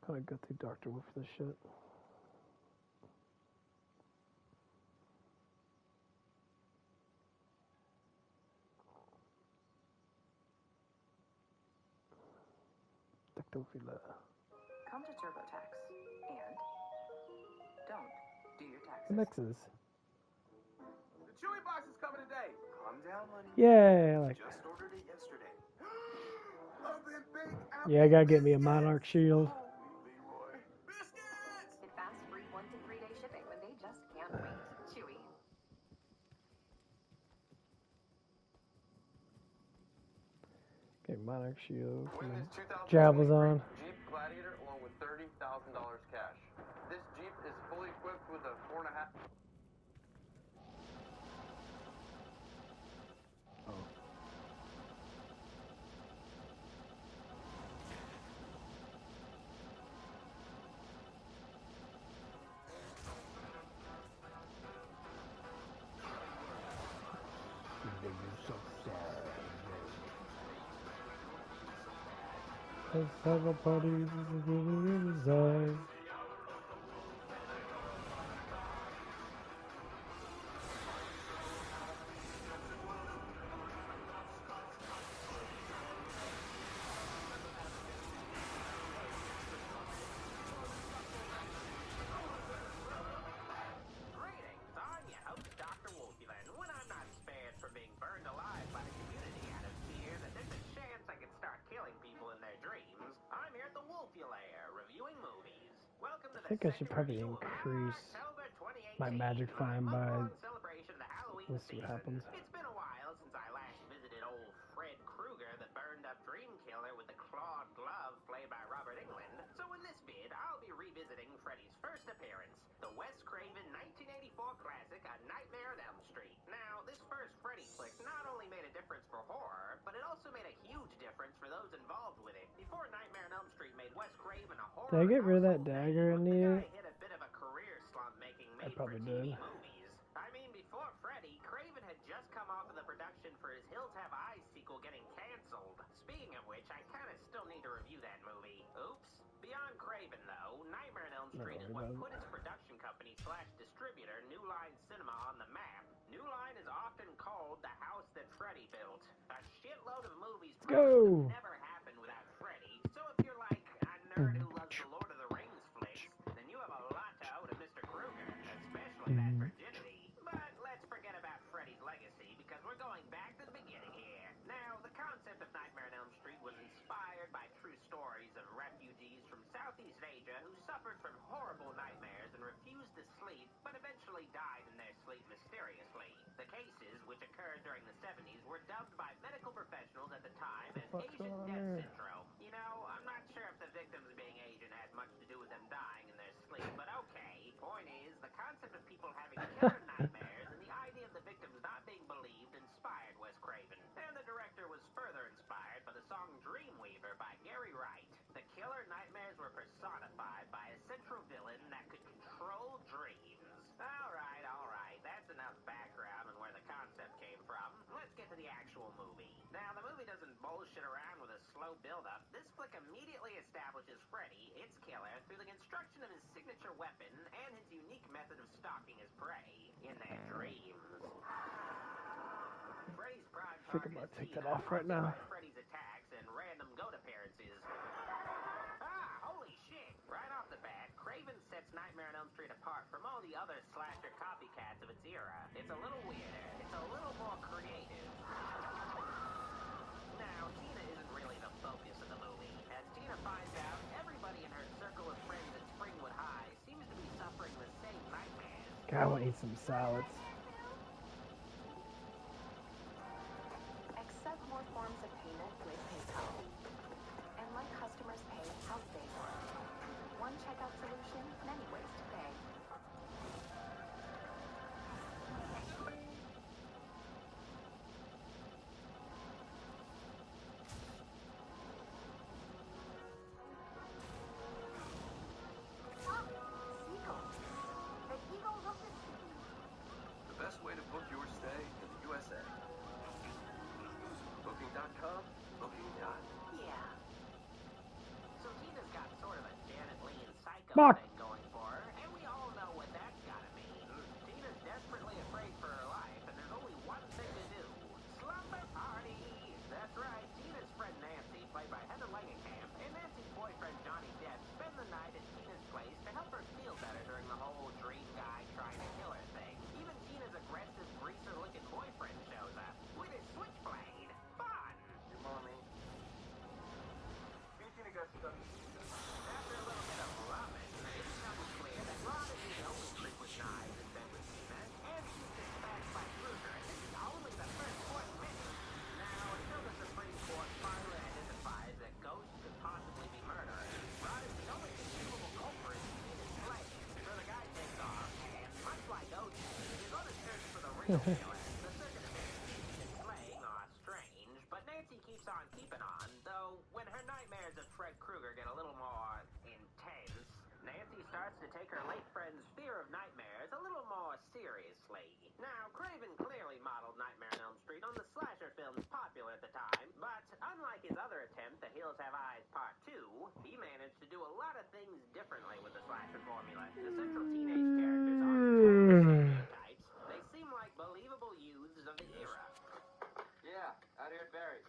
Gotta go through Dr. Wolf for this shit. Dr. Wolf. Come to TurboTax and don't do your taxes. The mixes. The Chewy box is coming today. Calm down, honey. Yay, I like Just ordered it yesterday. Yeah, I gotta get me a Monarch shield. Leroy. Biscuits! Get fast, free 1 to 3 day shipping when they just can't wait. Chewy. Okay, Monarch shield. Win this 2023 Javel's on. Jeep Gladiator along with $30,000 cash. This Jeep is fully equipped with a 4.5. Let's have a party, reside. Greetings, I'm your host, Dr. Wolfulin. When I'm not spared from being burned alive by the community out of fear that there's a chance I can start killing people in their dreams, I'm here at the Wolfulair, reviewing movies. Welcome to I think I should probably increase my magic find by. Let's see what happens. It's been a while since I last visited old Fred Krueger, the burned up dream killer with the clawed glove played by Robert Englund. So in this vid, I'll be revisiting Freddy's first appearance, the Wes Craven 1984 classic, A Nightmare on Elm Street. Now, this first Freddy flick not only made a difference for horror, but it also also made a huge difference for those involved with it. Before Nightmare on Elm Street made Wes Craven a horror. Did I get rid of that dagger in the the? guy hit a bit of a career slump making I made-for-TV probably did. movies. I mean, before Freddy, Craven had just come off of the production for his Hills Have Eyes sequel getting canceled. Speaking of which, I kind of still need to review that movie. Oops. Beyond Craven, though, Nightmare on Elm Street is what put its production company / distributor, New Line Cinema, on the map. New Line is often called the house that Freddy built. A shitload of movies probably never happened without Freddy. So if you're like a nerd who loves the Lord of the Rings flicks, then you have a lot to owe to Mr. Krueger, especially that virginity. But let's forget about Freddy's legacy because we're going back to the beginning here. Now, the concept of Nightmare on Elm Street was inspired by true stories of refugees from Southeast Asia who suffered from horrible nightmares and refused to sleep, but eventually died in their sleep mysteriously. The cases, which occurred during the 70s, were dubbed by medical professionals at the time as Asian Death Syndrome. You know, I'm not sure if the victims being Asian had much to do with them dying in their sleep, but okay. Point is, the concept of people having killer nightmares and the idea of the victims not being believed inspired Wes Craven. And the director was further inspired by the song Dreamweaver by Gary Wright. The killer nightmares were personified by a central villain that could control dreams. All right. That's enough background on where the concept came from. Let's get to the actual movie. Now, the movie doesn't bullshit around with a slow build-up. This flick immediately establishes Freddy, its killer, through the construction of his signature weapon and his unique method of stalking his prey in their dreams. Freddy's prime target is Tina, right now. by Freddy's attacks and random goat appearances. Holy shit! Right off the bat, Craven sets Nightmare on Elm Street apart from all the other slasher copycats of its era. It's a little weirder. It's a little more creative. Now, Tina isn't really the focus of the movie. As Tina finds out, everybody in her circle of friends at Springwood High seems to be suffering the same nightmares. God, I want to eat some salads. Accept more forms of payment with PayPal. And let customers pay how they want. One checkout solution, many ways to pay. The best way to book your stay in the USA. Booking.com, booking.com. Yeah. So Tina's got sort of a Janet Leigh and Psycho thing going for her, and we all know what that's gotta mean. Tina's desperately afraid for her life, and there's only one thing to do. Slumber party! That's right, Tina's friend Nancy, played by Heather Langenkamp, and Nancy's boyfriend Johnny Depp spend the night at Tina's place to help her feel better during the whole dream guy trying to kill her thing. Even Tina's aggressive, greaser-looking boyfriend shows up with his switchblade. Fun! Your mommy. Tina got stuck. After a little bit of ramen, it becomes clear that Rod isn't the only freak with knives in bed with Tina, and she's dispatched by Krueger, and this is only the first 40 minutes. Now, until the Supreme Court finally identifies that ghosts could possibly be murderers, Rod is the only conceivable culprit in Tina's slave. So the guy takes off, and much like O.J., he's on a search for the real killer. The circumstances he's slaying are strange, but Nancy keeps on keeping on, though when her nightmares of Fred Krueger get a little more intense, Nancy starts to take her late friend's fear of nightmares a little more seriously. Now, Craven clearly modeled Nightmare on Elm Street on the slasher films popular at the time, but unlike his other attempt, The Hills Have Eyes Part 2, he managed to do a lot of things differently with the slasher formula. The central teenage characters aren't stereotypes. They seem like believable youths of the era. Yeah, out here at Barry's.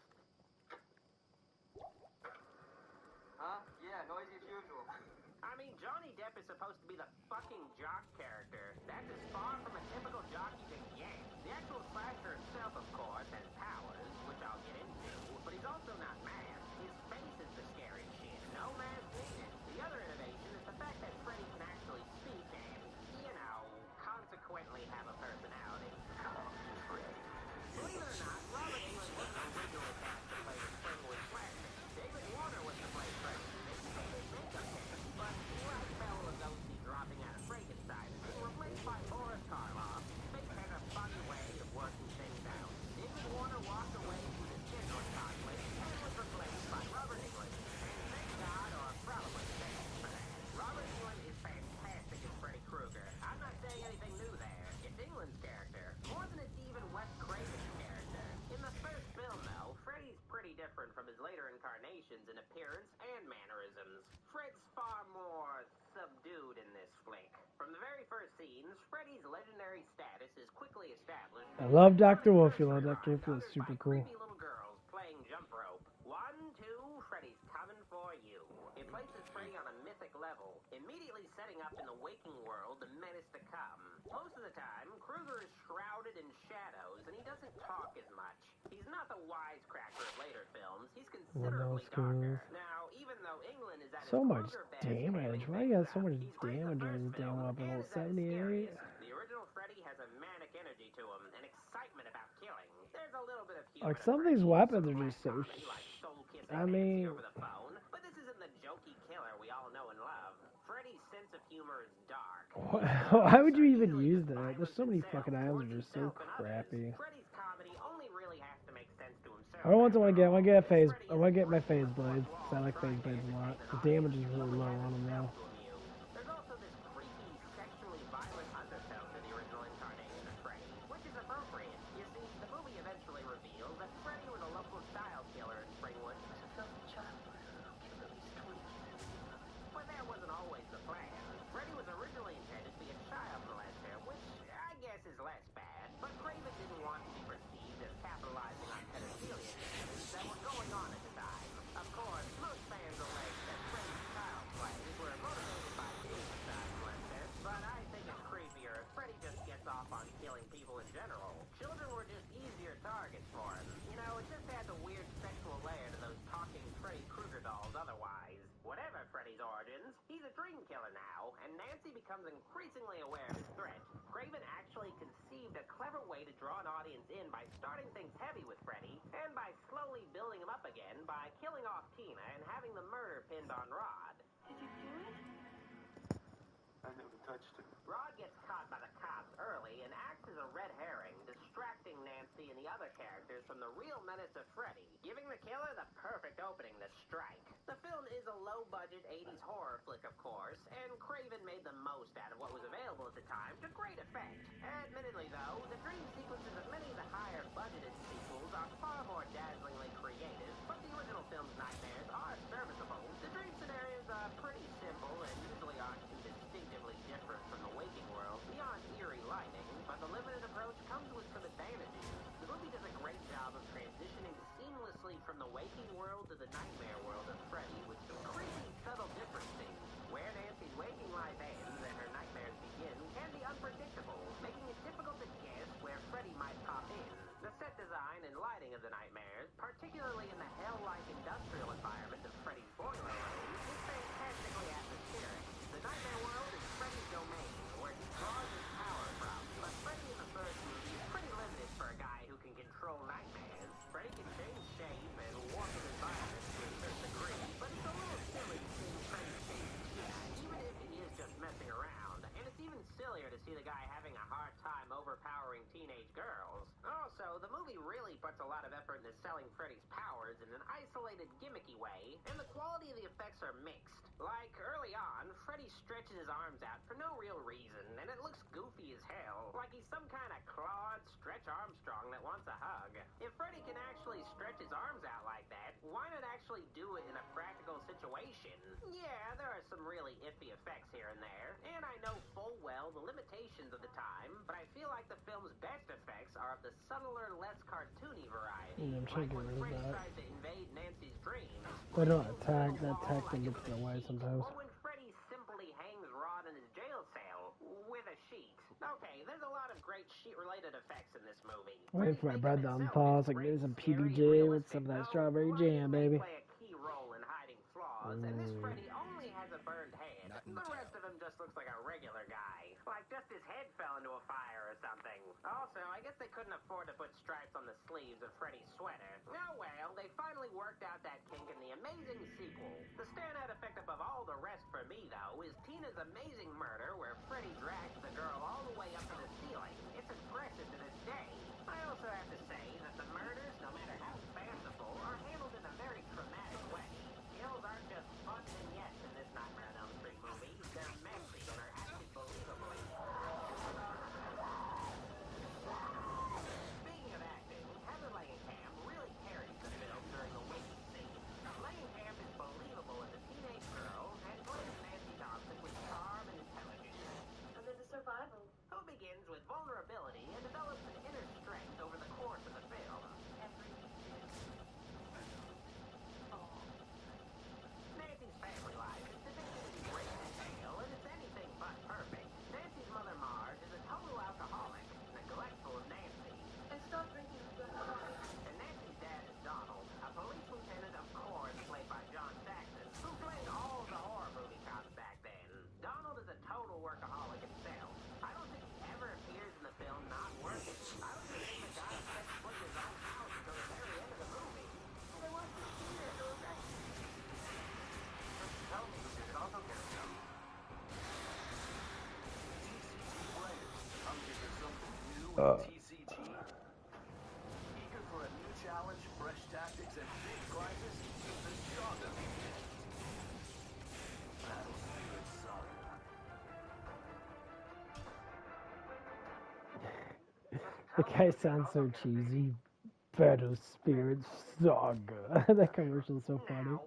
Huh? Yeah, noisy as usual. I mean, Johnny Depp is supposed to be the fucking jock character. That's as far from a typical jock you can get. The actual slasher himself, of course, has powers, which I'll get into, but he's also not masked. His face is the scary shit. No mask needed. The other innovation is the fact that Freddy can actually speak and, you know, consequently have a personality. Believe it or not, Robert Englund wasn't originally cast to play the Springwood Slasher. David Warner was to play Freddy. They painted makeup him, but like Bela Lugosi dropping out of Frankenstein, they were replaced by Boris Karloff. different from his later incarnations in appearance and mannerisms. Fred's far more subdued in this flick. From the very first scenes, Freddy's legendary status is quickly established. I love Dr. Wolfula. Dr. Wolfula is super cool. Creepy little girls playing jump rope. 1, 2, Freddy's coming for you. It places Freddy on a mythic level, immediately setting up in the waking world the menace to come. Most of the time, Krueger is shrouded in shadows, and he doesn't talk as much. He's not the wisecracker of later films. He's considerably darker. Now, even though England is at So its much Krueger best damage. Why you got so much damage on this damn weapon? Level 78. The original Freddy has a manic energy to him, an excitement about killing. There's a little bit of humor. Like some of these weapons are just so. I mean, over the phone, but this isn't the jokey killer we all know and love. Freddy's sense of humor is dark. why would you even use that? There's so many fucking items that are just so crappy. Freddy's comedy only really has to make sense to himself. I want to get a phase. I want to get my phase blades because I like phase blades a lot. The damage is really low on them now. There's also this creepy, sexually violent undertone to the original incarnation of Freddy, which is appropriate. You see, the movie eventually reveals that Freddy was a local child killer in Springwood. But that wasn't always the plan. Freddy was originally intended to be a child molester, which I guess is less bad. But Craven didn't want to be perceived as capitalizing on pedophilia cases that were going on at the time. Of course, most fans allege that Freddy's child plays were motivated by being a child molester, but I think it's creepier if Freddy just gets off on killing people in general. Children were just easier targets for him. You know, it just adds a weird sexual layer to those talking Freddy Krueger dolls otherwise. Whatever Freddy's origins, he's a dream killer now, and Nancy becomes increasingly aware of his threat. Craven actually conceived a clever way to draw an audience in by starting things heavy with Freddy, and by slowly building him up again by killing off Tina and having the murder pinned on Rod. Did you do it? I never touched her. Rod gets caught by the cops early and acts as a red herring, distracting Nancy and the other characters from the real menace of Freddy, giving the killer the perfect opening to strike. The film is a low-budget 80s horror flick, of course, and Craven made the most out of what was available at the time to great effect. Admittedly, though, the dream sequences of many of the higher-budgeted sequels are far more dazzlingly creative, but the original film's nightmares are serviceable. The dream scenarios are pretty simple and usually aren't too distinctively different from the waking world, beyond eerie lighting, but the limited approach comes with some advantages. The movie does a great job of transitioning seamlessly from the waking world to the nightmare world of Freddy with some crazy subtle differences. Where Nancy's waking life ends and her nightmares begin can be unpredictable, making it difficult to guess where Freddy might pop in. The set design and lighting of the nightmares, particularly in the hell-like industrial environment of Freddy's boiler room, is fantastically atmospheric. The nightmare world is Freddy's domain, where he draws his power from, but Freddy in the first movie is pretty limited for a guy who can control nightmares. Freddy can change shape and warp his environment to a certain degree, but it's a little silly seeing Freddy change shape, even if he is just messing around. And it's even sillier to see the guy having a hard time overpowering teenage girls. Also, the movie really puts a lot of effort into selling Freddy's powers in an isolated, gimmicky way, and the quality of the effects are mixed. Like, early on, Freddy stretches his arms out for no real reason, and it looks goofy as hell, like he's some kind of clawed Stretch Armstrong that wants a hug. If Freddy can actually stretch his arms out like that, why not actually do it in a practical situation? Yeah, there are some really iffy effects here and there, and I know full well the limitations of the time, but I feel like the film's best effects are of the subtler, less cartoony variety. I'm trying to get rid of that. Tries to invade Nancy's dreams. They don't attack. That attack thing gets in the way sometimes. Or when Freddy simply hangs Rod in his jail cell with a sheet. Okay, there's a lot of great sheet-related effects in this movie. Waiting for my bread to unthaw so I can do some PBJ with some of that strawberry jam, baby. Play a key role in hiding flaws, and this Freddy only has a burned head. The rest of him just looks like a regular guy. Like just his head fell into a fire or something. Also, I guess they couldn't afford to put stripes on the sleeves of Freddy's sweater. Oh well, they finally worked out that kink in the amazing sequel. The standout effect above all the rest for me, though, is Tina's amazing murder where Freddy drags the girl all the way up to the ceiling. It's impressive to this day. I also have to say that the murders, no matter how fanciful, are handled in a very traumatic way. Kills aren't just fun vignettes in this Nightmare on Elm Street movie. They're messy and are acted believably. Speaking of acting, Heather Langenkamp really carries the film during the waking TCG? Eager for a new challenge, fresh tactics, and big prizes? The Saga begins. Battle Spirit Saga. The guy sounds so cheesy. Battle Spirit Saga. That commercial is so funny.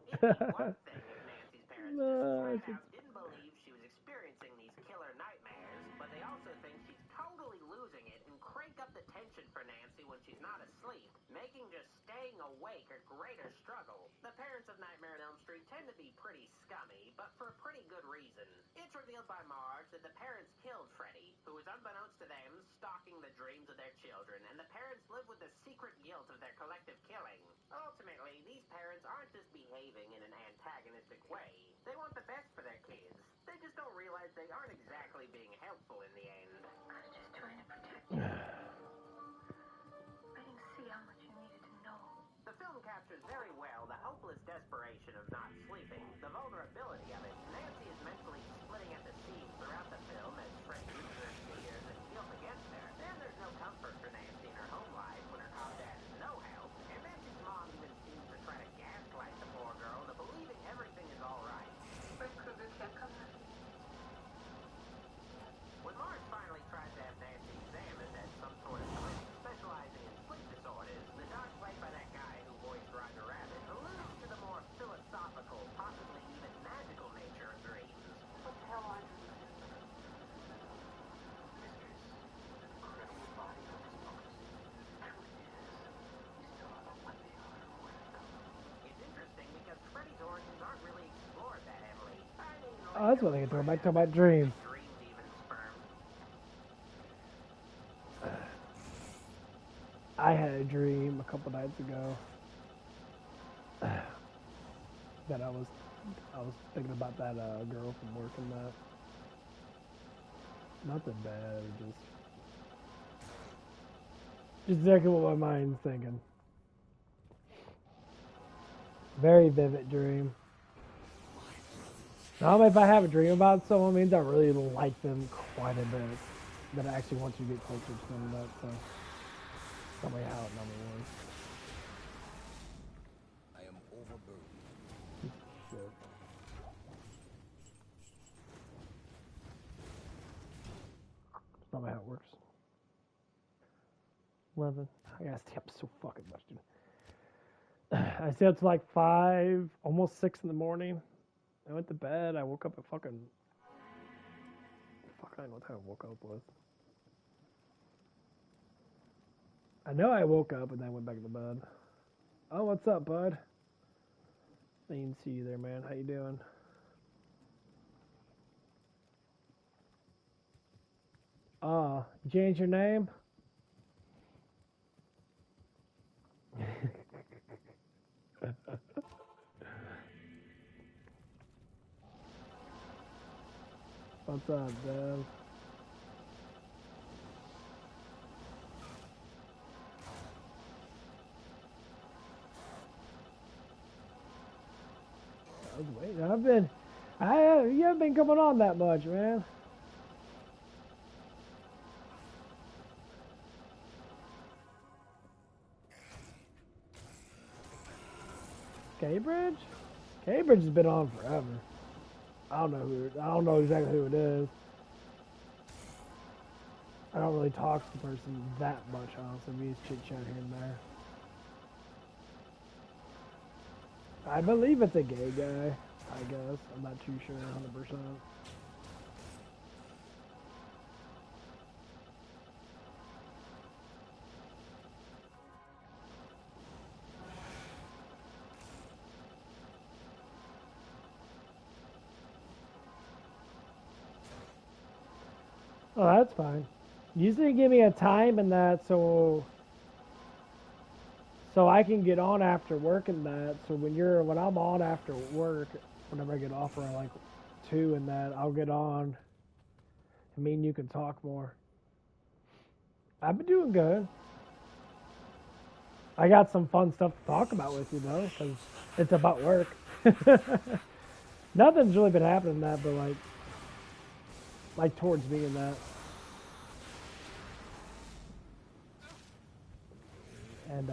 No, Didn't believe she was experiencing these killer nightmares, but they also think she's totally losing it and crank up the tension for Nancy when she's not asleep, making just staying awake a greater struggle. The parents of Nightmare on Elm Street tend to be pretty scummy, but for a pretty good reason. It's revealed by Marge that the parents killed Freddy, who was unbeknownst to them stalking the dreams of their children, and the parents live with the secret guilt of their collective killing. Ultimately, these parents aren't just behaving in an antagonistic way. They want the best for their kids. They just don't realize they aren't exactly being helpful in the end. I was just trying to protect you. I didn't see how much you needed to know. The film captures very well the hopeless desperation of not sleeping, the vulnerability of it. Nancy is mentally splitting at the seams throughout the film as Freddy uses her fears and guilt against her. And there's no comfort for Nancy in her home life when her cop dad is no help. And Nancy's mom even seems to try to gaslight the poor girl into believing everything is all right. Fred Krueger can't come after you, Nancy. When Marge finally tries to have Nancy examined as some sort of clinic specializing in sleep disorders, the doc played by that guy who voiced Roger Rabbit alludes to the more philosophical, possibly even magical nature of dreams. What the hell are dreams anyway? Mistress, incredible body of response. Truth is, you still don't know what they are or where they come from. It's interesting because Freddy's origins aren't really explored that heavily. I mean, oh, that's what they can throw back to my dream. dream demon sperm. I had a dream a couple nights ago that I was thinking about that girl from work and that. Nothing bad, just exactly what my mind's thinking. Very vivid dream. Now, if I have a dream about someone, it means I really like them quite a bit. That I actually want you to get closer to them. That's probably how it number one. I am overburdened. Shit. That's not how it works. 11. I gotta stay up so fucking much, dude. I stayed up to like 5, almost 6 in the morning. I went to bed. I woke up at fucking. Fuck, I don't know what time I woke up with. I know I woke up and then went back to bed. Oh, what's up, bud? I didn't see you there, man. How you doing? You changed your name? What's up, Dev? I was waiting. You haven't been coming on that much, man. Cambridge? Cambridge has been on forever. I don't know exactly who it is. I don't really talk to the person that much, honestly. We just chit chat here and there. I believe it's a gay guy, I guess. I'm not too sure 100%. Oh, that's fine. Usually give me a time in that so I can get on after work and that. So when I'm on after work, whenever I get off around like 2 and that, I'll get on. I mean, you can talk more. I've been doing good. I got some fun stuff to talk about with you though, because it's about work. Nothing's really been happening in that, but like towards me and that. And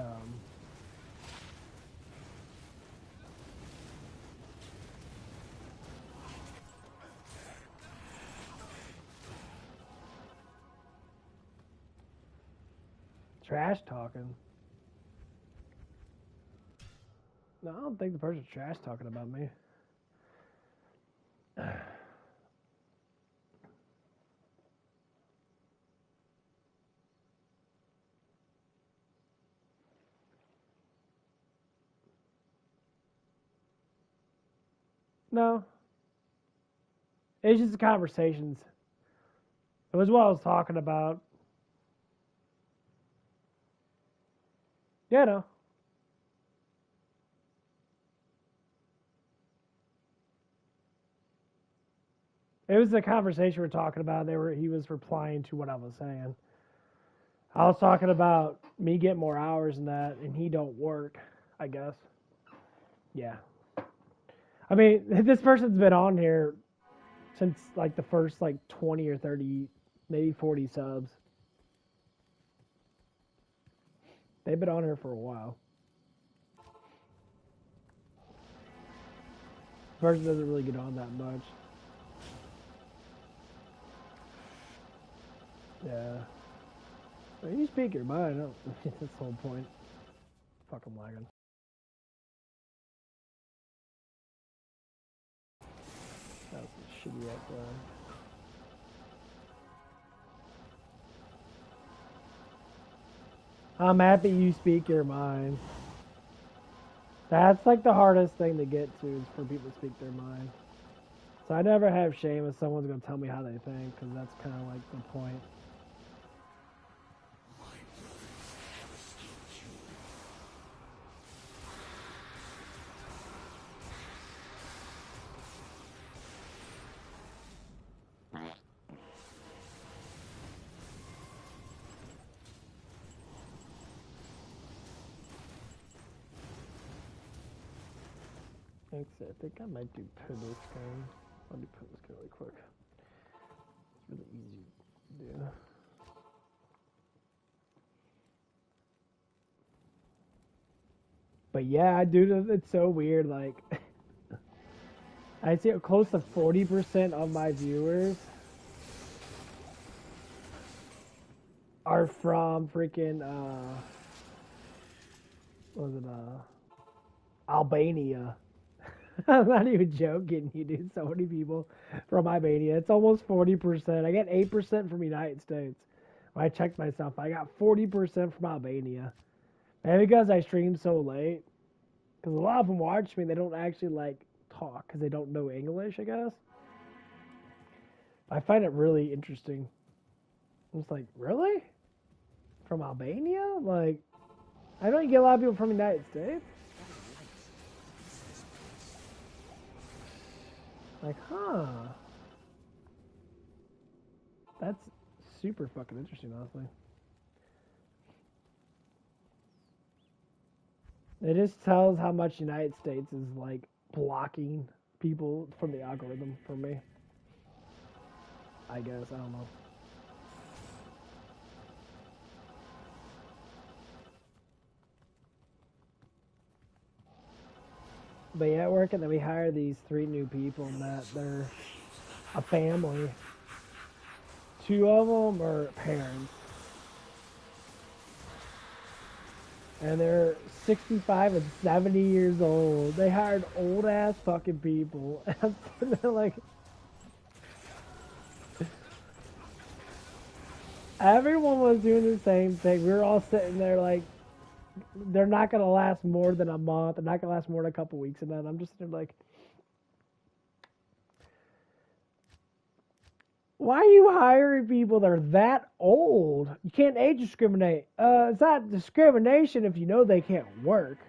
trash talking. No, I don't think the person's trash talking about me. No. It's just the conversations. It was what I was talking about. Yeah, no. It was the conversation we were talking about. He was replying to what I was saying. I was talking about me getting more hours than that, and he don't work, I guess. Yeah. I mean, this person's been on here since like the first like 20 or 30, maybe 40 subs. They've been on here for a while. The person doesn't really get on that much. Yeah. Well, you speak your mind. That's the whole point. Fucking lagging. That was a shitty ass lag. I'm happy you speak your mind. That's like the hardest thing to get to is for people to speak their mind. So I never have shame if someone's going to tell me how they think, because that's kind of like the point. I think I might do pivot screen. I'll do pivot screen really quick. It's really easy to do. But yeah, dude, it's so weird. Like, I see close to 40% of my viewers are from freaking what was it, Albania. I'm not even joking, you do. So many people from Albania. It's almost 40%. I get 8% from the United States. When I checked myself, I got 40% from Albania. And because I stream so late, because a lot of them watch me, they don't actually like talk because they don't know English, I guess. I find it really interesting. I'm just like, really? From Albania? Like, I don't get a lot of people from the United States. Like, huh. That's super fucking interesting, honestly. It just tells how much United States is, like, blocking people from the algorithm for me. I guess, I don't know. But yeah, at work, and then we hire these 3 new people, and that they're a family. 2 of them are parents. And they're 65 and 70 years old. They hired old ass fucking people. And they're like, everyone was doing the same thing. We were all sitting there like, they're not gonna last more than a month. They're not gonna last more than a couple weeks. And then I'm just like, why are you hiring people that are that old? You can't age discriminate. It's not discrimination if you know they can't work.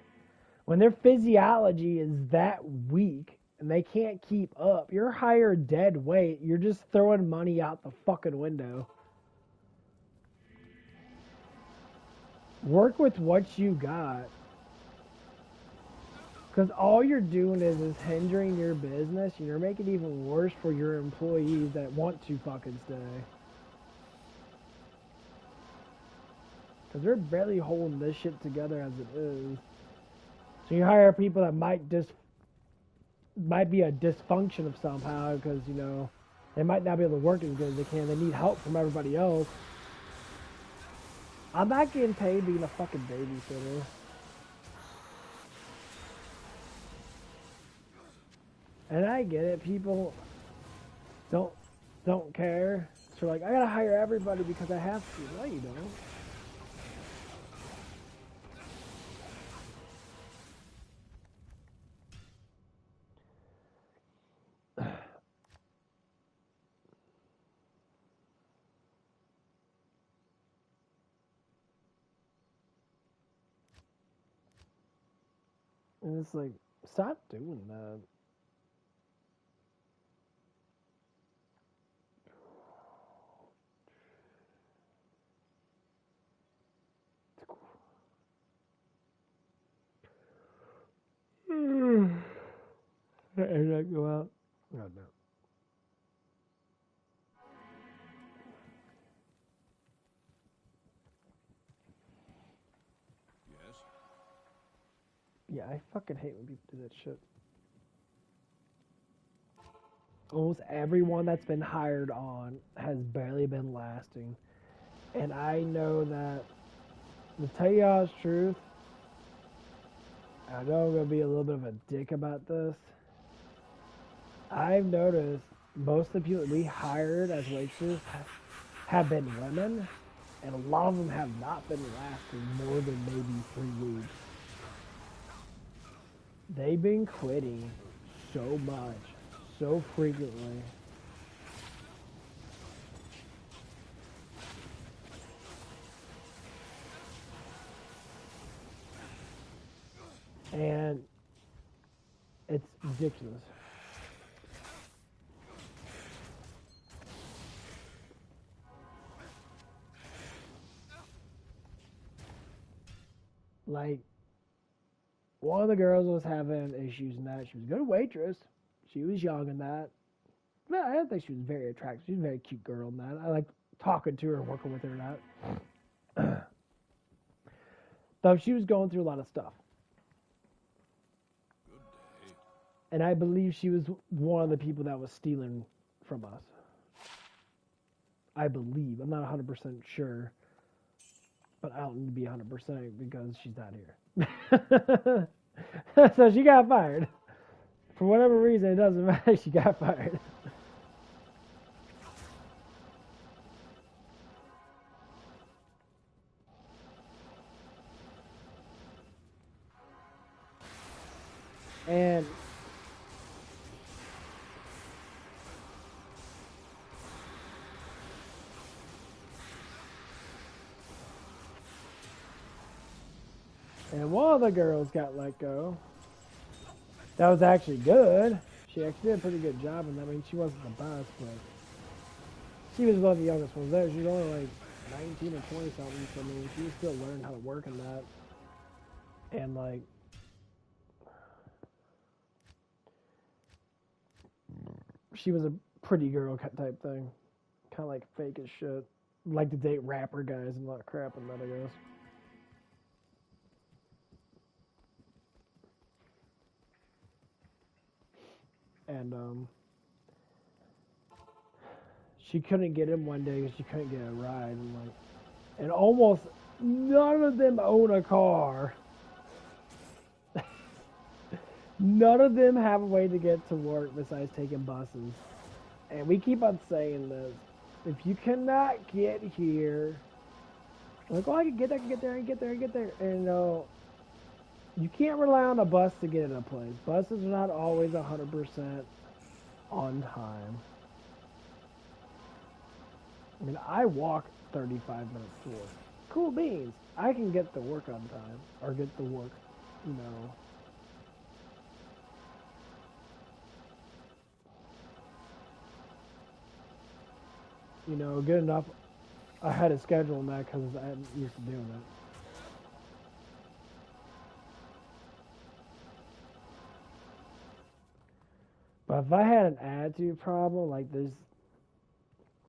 When their physiology is that weak and they can't keep up, you're hired dead weight. You're just throwing money out the fucking window. Work with what you got. Because all you're doing is hindering your business, and you're making it even worse for your employees that want to fucking stay. Because they're barely holding this shit together as it is. So you hire people that might be a dysfunction of somehow because, you know, they might not be able to work as good as they can. They need help from everybody else. I'm not getting paid being a fucking babysitter. And I get it. People don't care. So like, I gotta hire everybody because I have to. No, you don't. And it's like, stop doing that. Did I go out? Oh, no. Yes? Yeah, I fucking hate when people do that shit. Almost everyone that's been hired on has barely been lasting. And I know that, to tell you all the truth, I know I'm going to be a little bit of a dick about this. I've noticed most of the people that we hired as waitresses have been women, and a lot of them have not been lasting more than maybe 3 weeks. They've been quitting so much, so frequently. And it's ridiculous. Like, one of the girls was having issues in that. She was a good waitress. She was young in that. But I don't think she was very attractive. She was a very cute girl in that. I like talking to her and working with her and that. Though she was going through a lot of stuff. Good day. And I believe she was one of the people that was stealing from us. I believe. I'm not 100% sure. But I don't need to be 100% because she's not here. So she got fired. For whatever reason, it doesn't matter. She got fired. And one of the girls got let go. That was actually good. She actually did a pretty good job in that. I mean, she wasn't the best, but she was one of the youngest ones there. She was only like 19 or 20 something. So I mean, she was still learning how to work in that. And like, she was a pretty girl type thing. Kind of like fake as shit. Like to date rapper guys and a lot of crap in that, I guess. And she couldn't get him one day because she couldn't get a ride. And almost none of them own a car. None of them have a way to get to work besides taking buses. And we keep on saying this. If you cannot get here, like, oh, I can get there, I can get there, I can get there, I can get there. And you can't rely on a bus to get in a place. Buses are not always 100% on time. I mean, I walk 35 minutes to work. Cool beans. I can get to work on time. Or get to work, you know. You know, good enough. I had a schedule on that because I'm used to doing that. But if I had an attitude problem, like